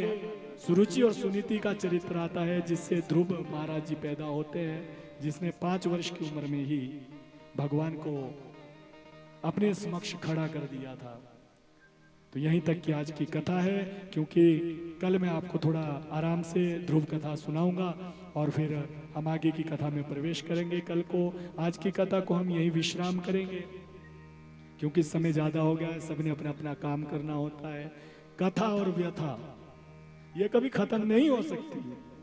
सुरुचि और सुनीति का चरित्र आता है, जिससे ध्रुव महाराज जी पैदा होते हैं, जिसने 5 वर्ष की उम्र में ही भगवान को अपने समक्ष खड़ा कर दिया था। तो यहीं तक की आज की कथा है, क्योंकि कल मैं आपको थोड़ा आराम से ध्रुव कथा सुनाऊंगा और फिर हम आगे की कथा में प्रवेश करेंगे। कल को आज की कथा को हम यहीं विश्राम करेंगे क्योंकि समय ज्यादा हो गया है, सबने अपना अपना काम करना होता है। कथा और व्यथा ये कभी खत्म नहीं हो सकती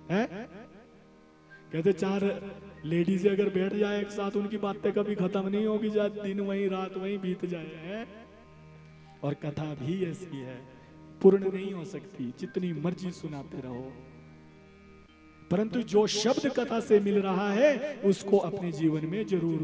है। कहते 4 लेडीज अगर बैठ जाए एक साथ, उनकी बातें कभी खत्म नहीं होगी, चाहे दिन वहीं रात वहीं बीत जाए है। और कथा भी ऐसी है, पूर्ण नहीं हो सकती, जितनी मर्जी सुनाते रहो, परंतु जो शब्द कथा से मिल रहा है उसको अपने जीवन में जरूर